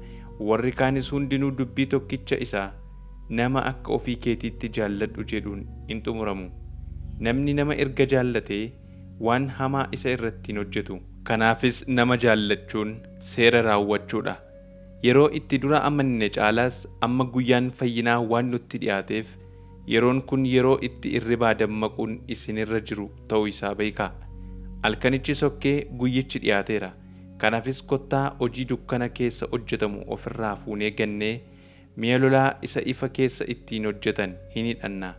warri kaanis hundinuu dubbii tokkicha isaa nama akka ofii keetiitti jaalladhu jedhuun hin xumuramu. Namni nama erga jaallatee waan hamaa isa irratti hin hojjetu. Kanaafis nama jaallachuun seera raawwachuudha. Yeroo itti dura amanne caalaas amma guyyaan fayyinaa waan nutti dhiyaateef yeroon kun yeroo itti irribaa dammaquun isinirra jiru ta'uu isaa beekaa. Halkanichi sokkee guyyichi dhiyaateera. Kanaafis kottaa hojii dukkana keessa hojjetamu ofirraa fuunee gannee mi'a lolaa isa ifa keessa ittiin hojjetan hin hidhanna.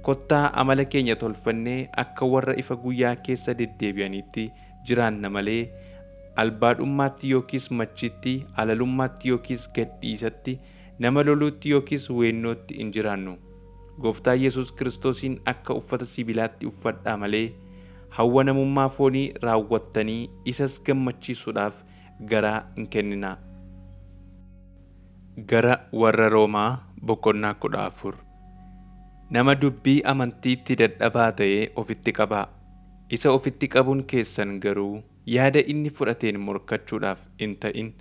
Kottaa amala keenya tolfannee akka warra ifa guyyaa keessa deddeebi'aniitti jiraanna malee albaadhummaatti yookiis machiitti, alalummaatti yookiis gadhiisatti, nama loluutti yookiis weennootti hin jiraannu. Gooftaa Yesuus Kiristoosiin akka uffata sibiilaatti uffadhaa malee hawwa namummaa foonii raawwattanii isas gammachiisuudhaaf garaa hin kenninaa. Gara warra Roomaa boqonnaa 14. Nama dubbii amantiitti dadhabaa ta'ee ofitti qabaa. Isa ofitti qabuun keessan garuu yaada inni fudhateen morkachuudhaaf hin ta'in.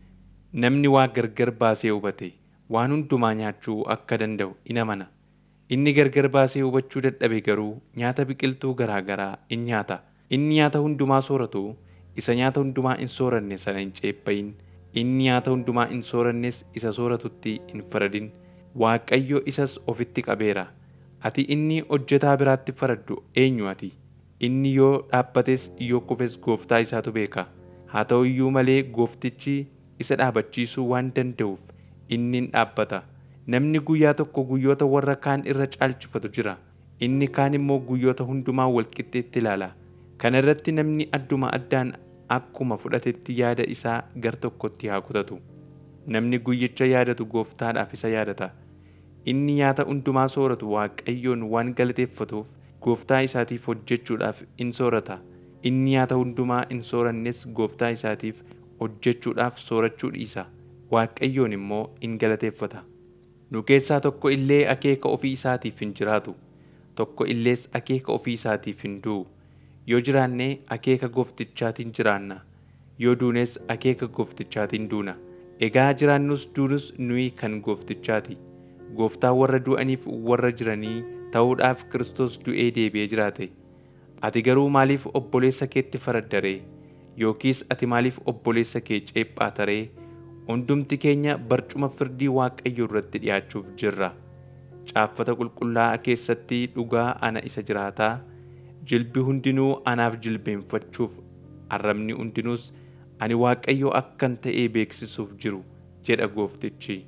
Namni waa gargar baasee hubate waan hundumaa nyaachuu akka danda'u in amana. Inni gargar baasee hubachuu dadhabe garuu nyaata biqiltuu garaa garaa in nyaata. Inni nyaata hundumaa sooratu isa nyaata hundumaa hin sooranne sana hin ceephayin. Inni nyaata hundumaa hin soorannes isa sooratutti hin faradin. Waaqayyo isas ofitti qabeera. Ati inni hojjetaa biraatti faraddu eenyu ati? Inni yoo dhaabbates yoo kufes gooftaa isaatu beeka. Haa ta'u iyyuu malee gooftichi isa dhaabachiisuu waan danda'uuf inni hin dhaabbata. Namni guyyaa tokko guyyoota warra kaan irra caalchifatu jira. Inni kaan immoo guyyoota hundumaa walqixxeetti ilaala. Kana irratti namni adduma addaan akkuma fudhatetti yaada isaa gar tokkotti haa kutatu. Namni guyyicha yaadatu gooftaadhaaf isa yaadata. Inni nyaata hundumaa sooratu Waaqayyoon waan galateeffatuuf gooftaa isaatiif hojjechuudhaaf in soorata. Inni nyaata hundumaa hin soorannes gooftaa isaatiif hojjechuudhaaf soorachuu dhiisa. Waaqayyoon immoo in galateeffata. Nu keessaa tokko illee akeeka ofii isaatiif hin jiraatu. Tokko illees akeeka ofii isaatiif hin du'u. Yoo jiraanne akeeka gooftichaatiin jiraanna. Yoo duunes akeeka gooftichaatiin duuna. Egaa jiraannus duunus nuyi kan gooftichaati. Gooftaan warra du'aniif warra jiranii ta'uudhaaf Kiristoos du'ee deebi'ee jiraate. Ati garuu maaliif obboleessa keetti faraddaree? Yookiis ati maaliif obboleessa kee ceephaata? Hundumti keenya barcuma firdii Waaqayyoo irratti dhiyaachuuf jirra. Caaffata qulqullaa'aa keessatti dhugaa ana isa jiraataa, jilbi hundinuu anaaf jilbeenfachuuf, arrabni hundinuus ani Waaqayyoo akkan ta'ee beeksisuuf jiru jedha Gooftichi.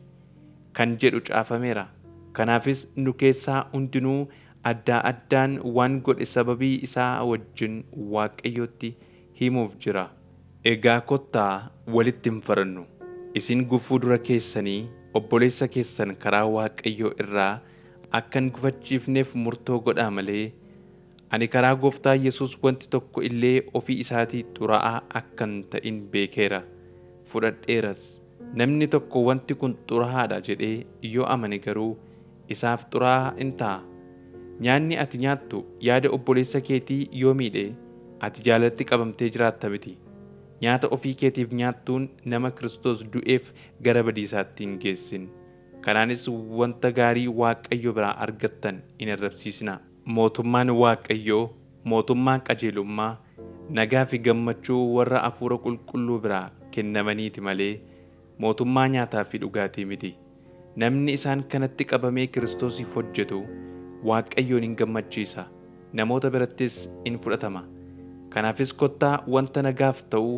Kan jedhu caafameera. Kanaafis nu keessaa hundinuu adda addaan waan godhe sababii isaa wajjin Waaqayyotti himuuf jira. Egaa kottaa walitti hin farannu. Isin gufuu dura keessanii obboleessa keessan karaa Waaqayyoo irraa akka hin gufachiifneef murtoo godhaa malee, ani karaa Gooftaa Yesuus wanti tokko illee ofii isaatii xuraa'aa akka hin ta'in beekeera, fudhadheeras. Namni tokko wanti kun xuraa'aadha jedhee yoo amane garuu isaaf xuraa'aa in ta'a. Nyaanni ati nyaattu yaada obboleessa keetii yoo miidhe ati jaalatti qabamtee jiraatta miti. Nyaata ofii keetiif nyaattuun nama Kiristoos du'eef gara badiisaatti hin geessin. Kanaanis wanta gaarii Waaqayyo biraa argattan hin arrabsiisinaa. Mootummaan Waaqayyoo, mootummaan qajeelummaa, nagaa fi gammachuu warra Hafuura Qulqulluu biraa kennamaniiti malee mootummaa nyaataa fi dhugaatii miti. Namni isaan kanatti qabamee Kiristoosiif hojjetu Waaqayyoon hin gammachiisa, namoota birattis in fudhatama. Kanaafis kottaa wanta nagaaf ta'u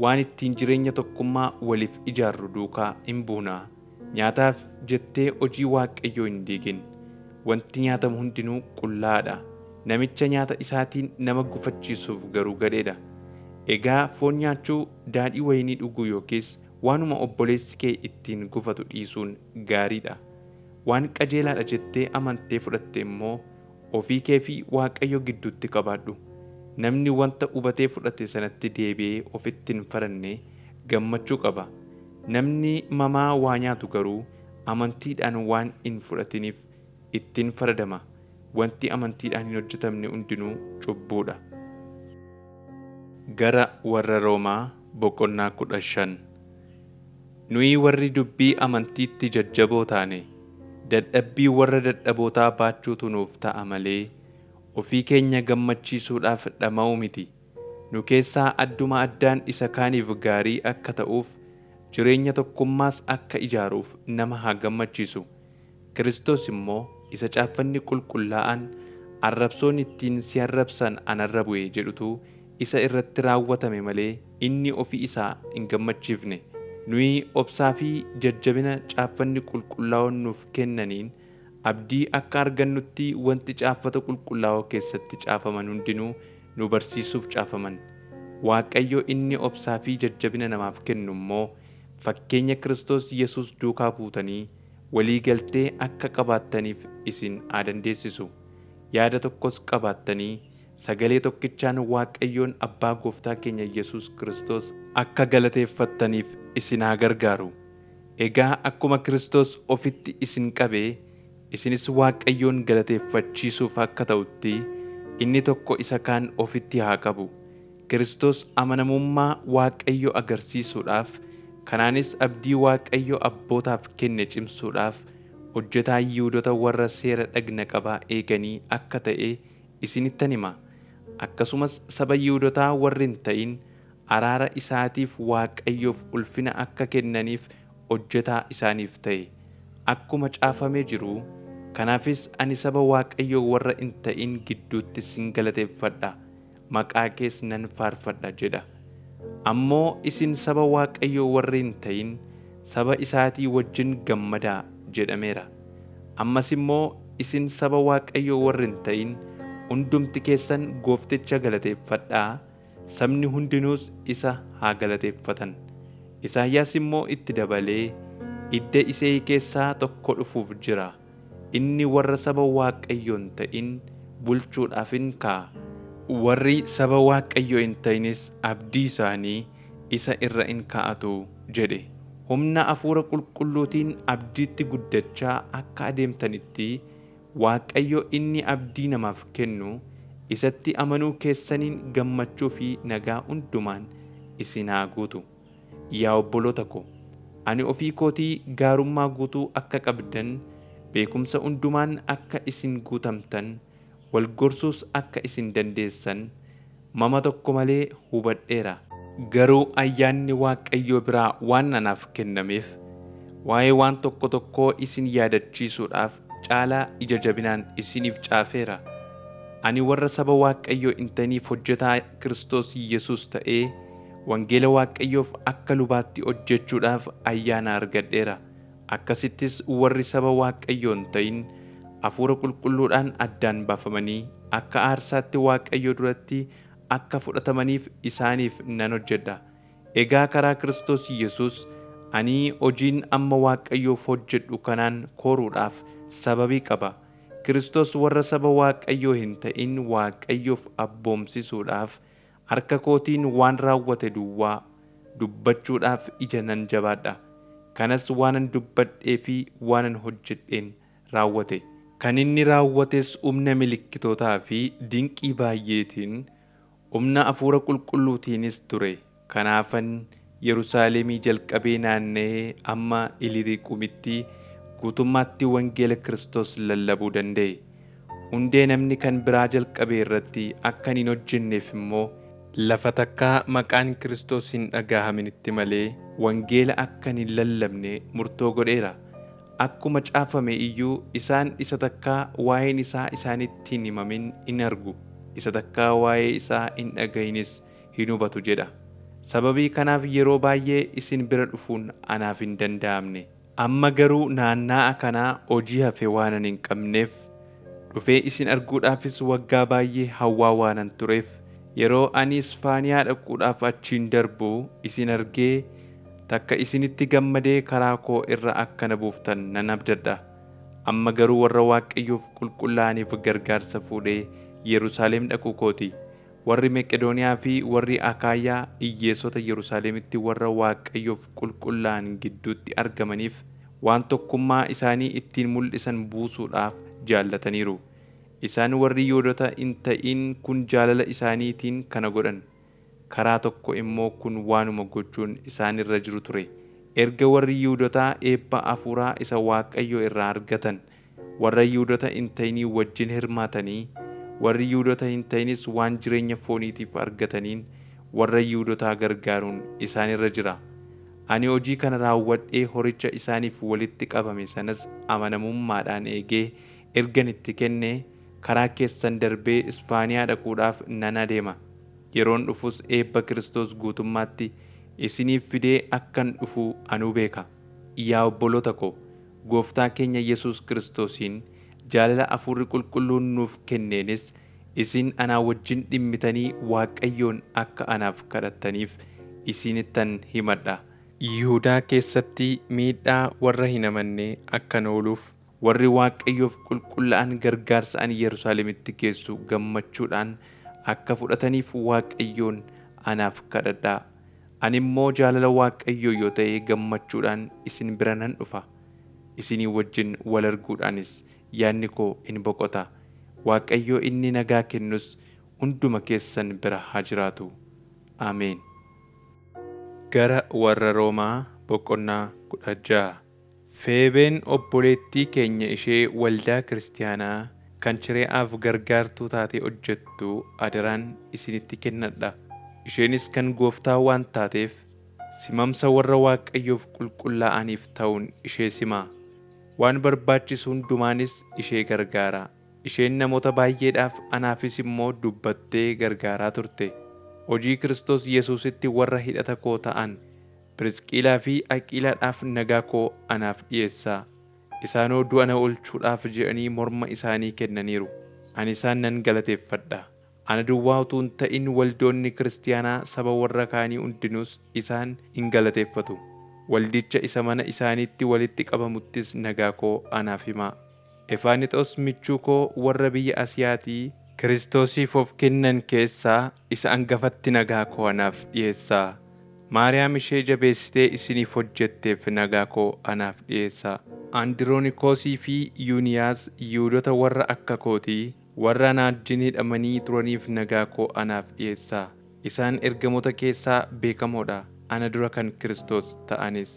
waan ittiin jireenya tokkummaa waliif ijaarru duukaa hin buunaa. Nyaataaf jettee hojii Waaqayyoo hin diigin. Wanti nyaatamu hundinuu qullaa'aadha. Namicha nyaata isaatiin nama gufachiisuuf garuu gadheedha. Egaa foon nyaachuu, daadhii wayinii dhuguu yookiis waanuma obboleessi kee ittiin gufatu dhiisuun gaariidha. Waan qajeelaadha jettee amantee fudhatte immoo ofii kee fi Waaqayyo gidduutti qabaadhu. Namni wanta hubatee fudhate sanatti deebi'ee ofitti hin faranne gammachuu qaba. Namni mamaa waa nyaatu garuu amantiidhaan waan hin fudhatiniif ittiin faradama. Wanti amantiidhaan hin hojjetamne hundinuu cubbuudha. Gara warra Roomaa boqonnaa 15. Nuyi warri dubbii amantiitti jajjaboo taane dadhabbii warra dadhabootaa baachuutu nuuf ta'a malee ofii keenya gammachiisuudhaaf dhama'uu miti. Nu keessaa adduma addaan isa kaaniif gaarii akka ta'uuf, jireenya tokkummaas akka ijaaruuf nama haa gammachiisu. Kiristoos immoo isa caaffanni qulqullaa'aan arrabsoon ittiin si arrabsan anarra bu'e jedhutu isa irratti raawwatame malee inni ofii isaa hin gammachiifne. Nuyi obsaa fi jajjabina caaffanni qulqullaa'oon nuuf kennaniin abdii akka argannutti wanti caaffata qulqullaa'oo keessatti caafaman hundinuu nu barsiisuuf caafaman. Waaqayyo inni obsaa fi jajjabina namaaf kennu immoo fakkeenya Kiristoos Yesuus duukaa buutanii walii galtee akka qabaattaniif isin haa dandeessisu. Yaada tokkos qabaattanii sagalee tokkichaan Waaqayyoon Abbaa Gooftaa keenya Yesuus Kiristoos akka galateeffattaniif isin haa gargaaru. Egaa akkuma Kiristoos ofitti isin qabee isinis Waaqayyoon galateeffachiisuuf akka ta'utti inni tokko isa kaan ofitti haa qabu. Kiristoos amanamummaa Waaqayyo agarsiisuudhaaf, kanaanis abdii Waaqayyo abbootaaf kenne cimsuudhaaf hojjetaa Yihuudoota warra seera dhagna qabaa eeganii akka ta'e isinittan hima. Akkasumas saba Yihuudootaa warri hin ta'in araara isaatiif Waaqayyoof ulfina akka kennaniif hojjetaa isaaniif ta'e. Akkuma caafamee jiru, kanaafis ani saba Waaqayyoo warra hin ta'in gidduutti sin galateeffadha, maqaa kees nan faarfadha jedha. Ammoo isin saba Waaqayyoo warri hin ta'in saba isaatii wajjin gammadaa jedhameera. Ammas immoo isin saba Waaqayyoo warri hin ta'in hundumti keessan Goofticha galateeffadhaa, sabni hundinuus isa haa galateeffatan. Isaayyaas immoo itti dabalee, idda Isee keessaa tokko dhufuuf jira. Inni warra saba Waaqayyoo hin ta'in bulchuudhaaf in ka'a. Warri saba Waaqayyoo hin ta'inis abdii isaanii isa irra in kaa'atu jedhe. Humna Hafuura Qulqulluutiin abdiitti guddachaa akka adeemtanitti Waaqayyo inni abdii namaaf kennu isatti amanuu keessaniin gammachuu fi nagaa hundumaan isin haa guutu. Yaa obboloota ko, ani ofii kootii gaarummaa guutuu akka qabdan, beekumsa hundumaan akka isin guutamtan, wal gorsuus akka isin dandeessan mama tokko malee hubadheera. Garuu ayyaanni Waaqayyoo biraa waan anaaf kennameef waa'ee waan tokko tokkoo isin yaadachiisuudhaaf caalaa ija jabinaan isiniif caafeera. Ani warra saba Waaqayyoo hin ta'iniif hojjetaa Kiristoos Yesuus ta'ee wangeela Waaqayyoof akka lubaatti hojjechuudhaaf ayyaana argadheera. Akkasittis warri saba Waaqayyoo hin ta'in Hafuura Qulqulluudhaan addaan baafamanii akka aarsaatti Waaqayyo duratti akka fudhatamaniif isaaniif nan hojjedha. Egaa karaa Kiristoos Yesuus ani hojiin amma Waaqayyoof hojjedhu kanaan kooruudhaaf sababii qaba. Kiristoos warra saba Waaqayyoo hin ta'in Waaqayyoof abboomsisuudhaaf harka kootiin waan raawwate duwwaa dubbachuudhaaf ija nan jabaadha. Kanas waanan dubbadhee fi waanan hojjedheen raawwate. Kan inni raawwates humna milikkitootaa fi dinqii baay'eetiin, humna Hafuura Qulqulluutiinis ture. Kanaafan Yerusaalemii jalqabee naanna'ee amma Iliriiqumitti guutummaatti wangeela Kiristoos lallabuu danda'e. Hundee namni kan biraa jalqabee irratti akka hin hojjenneef immoo lafa takkaa maqaan Kiristoos hin dhaga'aminitti malee wangeela akka hin lallabne murtoo godheera. Akkuma caafame iyyuu isaan isa takkaa waa'een isaa isaanitti hin himamin in argu, isa takkaa waa'ee isaa hin dhaga'inis hin hubatu jedha. Sababii kanaaf yeroo baay'ee isin bira dhufuun anaaf hin danda'amne. Amma garuu naanna'aa kanaa hojii hafe waanan hin qabneef, dhufee isin arguudhaafis waggaa baay'ee hawwaa waanan tureef, yeroo ani Isfaaniyaa dhaquudhaaf achiin darbu isin argee takka isinitti gammadee karaa koo irra akka na buuftan nan abdadha. Amma garuu warra Waaqayyoof qulqullaa'aniif gargaarsa fuudhee Yerusaalem dhaquu kooti. Warri Meqedooniyaa fi warri Akaayaa hiyyeessota Yerusaalemitti warra Waaqayyoof qulqullaa'an gidduutti argamaniif waan tokkummaa isaanii ittiin mul'isan buusuudhaaf jaallataniiru. Isaan warri Yihuudoota hin ta'in kun jaalala isaaniitiin kana godhan. Karaa tokko immoo kun waanuma gochuun isaanirra jiru ture. Erga warri Yihuudootaa eebba hafuuraa isa Waaqayyo irraa argatan, warra Yihuudoota hin ta'inii wajjin hirmaatanii, warri Yihuudoota hin ta'inis waan jireenya fooniitiif argataniin warra Yihuudootaa gargaaruun isaanirra jira. Ani hojii kana raawwadhee horicha isaaniif walitti qabame sanas amanamummaadhaan eegee ergan itti kenne karaa keessan darbee Isfaaniyaa dhaquudhaaf nan adeema. Yeroon dhufus eebba Kiristoos guutummaatti isiniif fidee akkan dhufu anuu beeka. Yaa obboloota ko, Gooftaa keenya Yesuus Kiristoosiin jaalala Hafuurri Qulqulluun nuuf kenneenis isin anaa wajjin dhimmitanii Waaqayyoon akka anaaf kadhattaniif isinittan himadha. Yihuudaa keessatti miidhaa warra hin amannee akkan ooluuf warri Waaqayyoof qulqullaa'an gargaarsa ani Yerusaalemitti geessu gammachuudhaan akka fudhataniif Waaqayyoon anaaf kadhadhaa. Ani immoo jaalala Waaqayyoo yoo ta'e gammachuudhaan isin bira nan dhufa. Isinii wajjin wal arguudhaanis yaadni koo in boqota. Waaqayyo inni nagaa kennus hunduma keessan bira haa jiraatu. Ameen. Gara warra Roomaa boqonnaa 16. Feebeen obboleettii keenya ishee waldaa kiristaanaa kan Chire'aaf gargaartuu taate hojjettu adaraan isinitti kennadha. Isheenis kan Gooftaa waan taateef simamsa warra Waaqayyoof qulqullaa'aniif ta'uun ishee simaa. Waan barbaachisu hundumaanis ishee gargaara. Isheen namoota baay'eedhaaf anaafis immoo dubbattee gargaaraa turte. Hojii Kiristoos Yesuusitti warra hidhata koo ta'an Pirisqilaa fi Aqiilaadhaaf nagaa koo anaaf dhiyeessaa. Isaanoo du'a na oolchuudhaaf jedhanii morma isaanii kennaniiru. Ani isaan nan galateeffadha. Ana duwwaa utuu hin ta'in waldoonni kiristaanaa saba warra kaanii hundinuus isaan hin galateeffatu. Waldicha isa mana isaaniitti walitti qabamuttis nagaa koo anaaf himaa. Efaanixoos michuu koo warra biyya Asiyaatii Kiristoosiif of kennan keessaa isa hangafatti nagaa koo anaaf dhiyeessaa. Maariyaam ishee jabeessitee isiniif hojjetteef nagaa koo anaaf dhiyeessaa. Andiroonikoosii fi Yuuniyaas Yihuudoota warra akka kootii warra na wajjin hidhamanii turaniif nagaa koo anaaf dhiyeessaa. Isaan ergamoota keessaa beekamoodha. Ana dura kan Kiristoos ta'anis.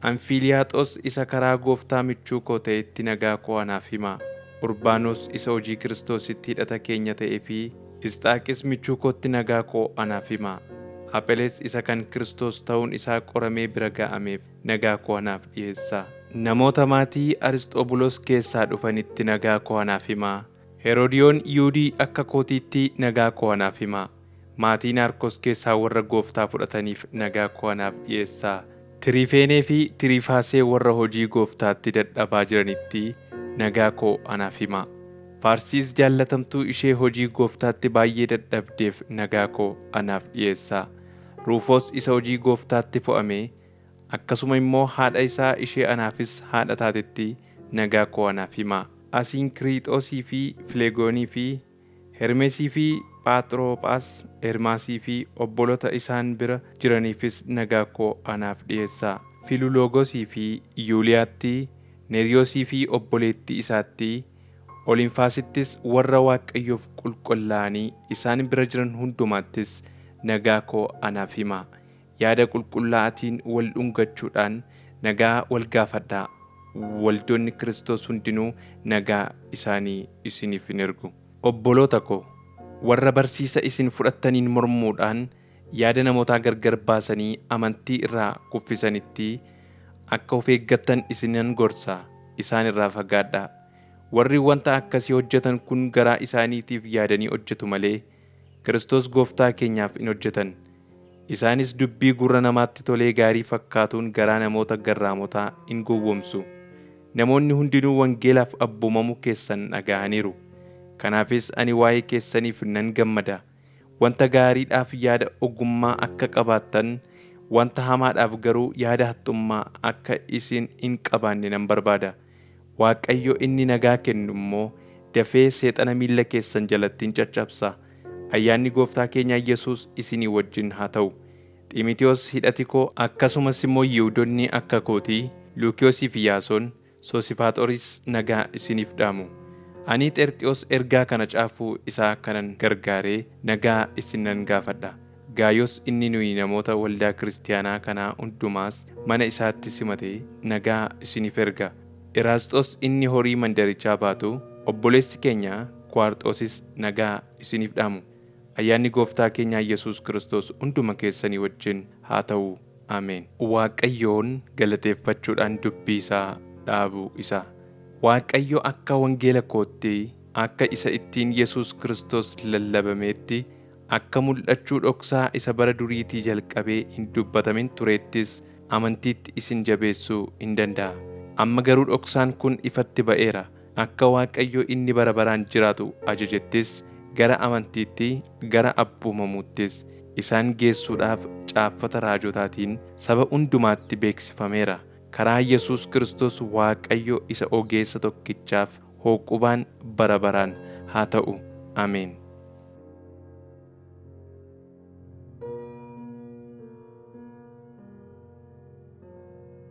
Anfiiliyaaxoos isa karaa Gooftaa michuu koo ta'etti nagaa koo anaaf himaa. Urbaanos isa hojii Kiristoositti hidhata keenya ta'ee fi Isxaaqis michuu kootti nagaa koo anaaf himaa. Apheles isa kan Kiristoos ta'uun isaa qoramee bira ga'ameef nagaa koo anaaf dhiyeessaa. Namoota maatii Arisxoobulos keessaa dhufanitti nagaa koo anaaf himaa. Heroodiyoon Yihuudii akka kootiitti nagaa koo anaaf himaa. Maatii Naarkos keessaa warra Gooftaa fudhataniif nagaa koo anaaf dhiyeessaa. Tiriifeenee fi Tiriifaasee warra hojii Gooftaatti dadhabaa jiranitti nagaa koo anaaf himaa. Faarsiis jaallatamtuu ishee hojii Gooftaatti baay'ee dadhabdeef nagaa koo anaaf dhiyeessaa. Ruufoos isa hojii Gooftaatti fo'ame, akkasuma immoo haadha isaa ishee anaafis haadha taatetti nagaa koo anaaf himaa. Asinkiriixoosii fi Fileegoonii fi Hermeesii fi Phaaxiroophas, Hermaasii fi obbolota isaan bira jiraniifis nagaa koo anaaf dhiyeessaa. Filuloogosii fi Yuuliyaatti, Neeriyoosii fi obboleettii isaatti, Olinfaasittis warra Waaqayyoof qulqullaa'anii isaan bira jiran hundumaattis nagaa koo anaaf himaa. Yaada qulqullaa'aatiin wal dhungachuudhaan nagaa wal gaafadhaa. Waldoonni Kiristoos hundinuu nagaa isaanii isiniif hin ergu. Obboloota koo, warra barsiisa isin fudhattaniin mormuudhaan yaada namootaa gargar baasanii amantii irraa kuffisanitti akka of eeggattan isinan gorsaa. Isaan irraa fagaadhaa. Warri wanta akkasii hojjetan kun garaa isaaniitiif yaadanii hojjetu malee Kiristoos Gooftaa keenyaaf hin hojjetan. Isaanis dubbii gurra namaatti tolee gaarii fakkaatuun garaa namoota garraamotaa hin gowwoomsu. Namoonni hundinuu wangeelaaf abboomamu keessan dhaga'aniiru. Kanaafis ani waa'ee keessaniif nan gammada. Wanta gaariidhaaf yaada ogummaa akka qabaattan, wanta hamaadhaaf garuu yaada haxxummaa akka isin hin qabaanne nan barbaada. Waaqayyo inni nagaa kennu immoo dafee seexana miilla keessan jalatti hin caccabsa. Ayyaanni Gooftaa keenya Yesuus isinii wajjin haa ta'u. Xiimotewos hidhati koo akkasumas immoo Yihuudoonni akka kootii, Luukiyoosii fi Yaasoon, Soosifaaxoris nagaa isiniif dhaamu. Ani Xerxiyoos ergaa kana caafuu isaa kanan gargaaree nagaa isinan gaafadha. Gaayos inni nuyi namoota waldaa kiristaanaa kanaa hundumaas mana isaatti simatee nagaa isiniif erga. Eraasxoos inni horii mandarichaa baatu, obboleessi keenya Kuwaarxoosis nagaa isiniif dhaamu. Ayyaanni Gooftaa keenya Yesuus Kiristoos hunduma keessanii wajjin haa ta'u. Ameen. Waaqayyoon galateeffachuudhaan dubbii isaa dhaabuu isaa. Waaqayyo akka wangeela kootti, akka isa ittiin Yesuus Kiristoos lallabameetti, akka mul'achuu dhoksaa isa bara duriitii jalqabee hin dubbatamin tureettis amantiitti isin jabeessuu hin danda'a. Amma garuu dhoksaan kun ifatti ba'eera. Akka Waaqayyo inni bara baraan jiraatu ajajettis gara amantiitti, gara abboomamuuttis isaan geessuudhaaf caaffata raajotaatiin saba hundumaatti beeksifameera. Karaa Yesuus Kiristoos Waaqayyo isa ogeessa tokkichaaf hooqubaan bara baraan haa ta'u. Ameen.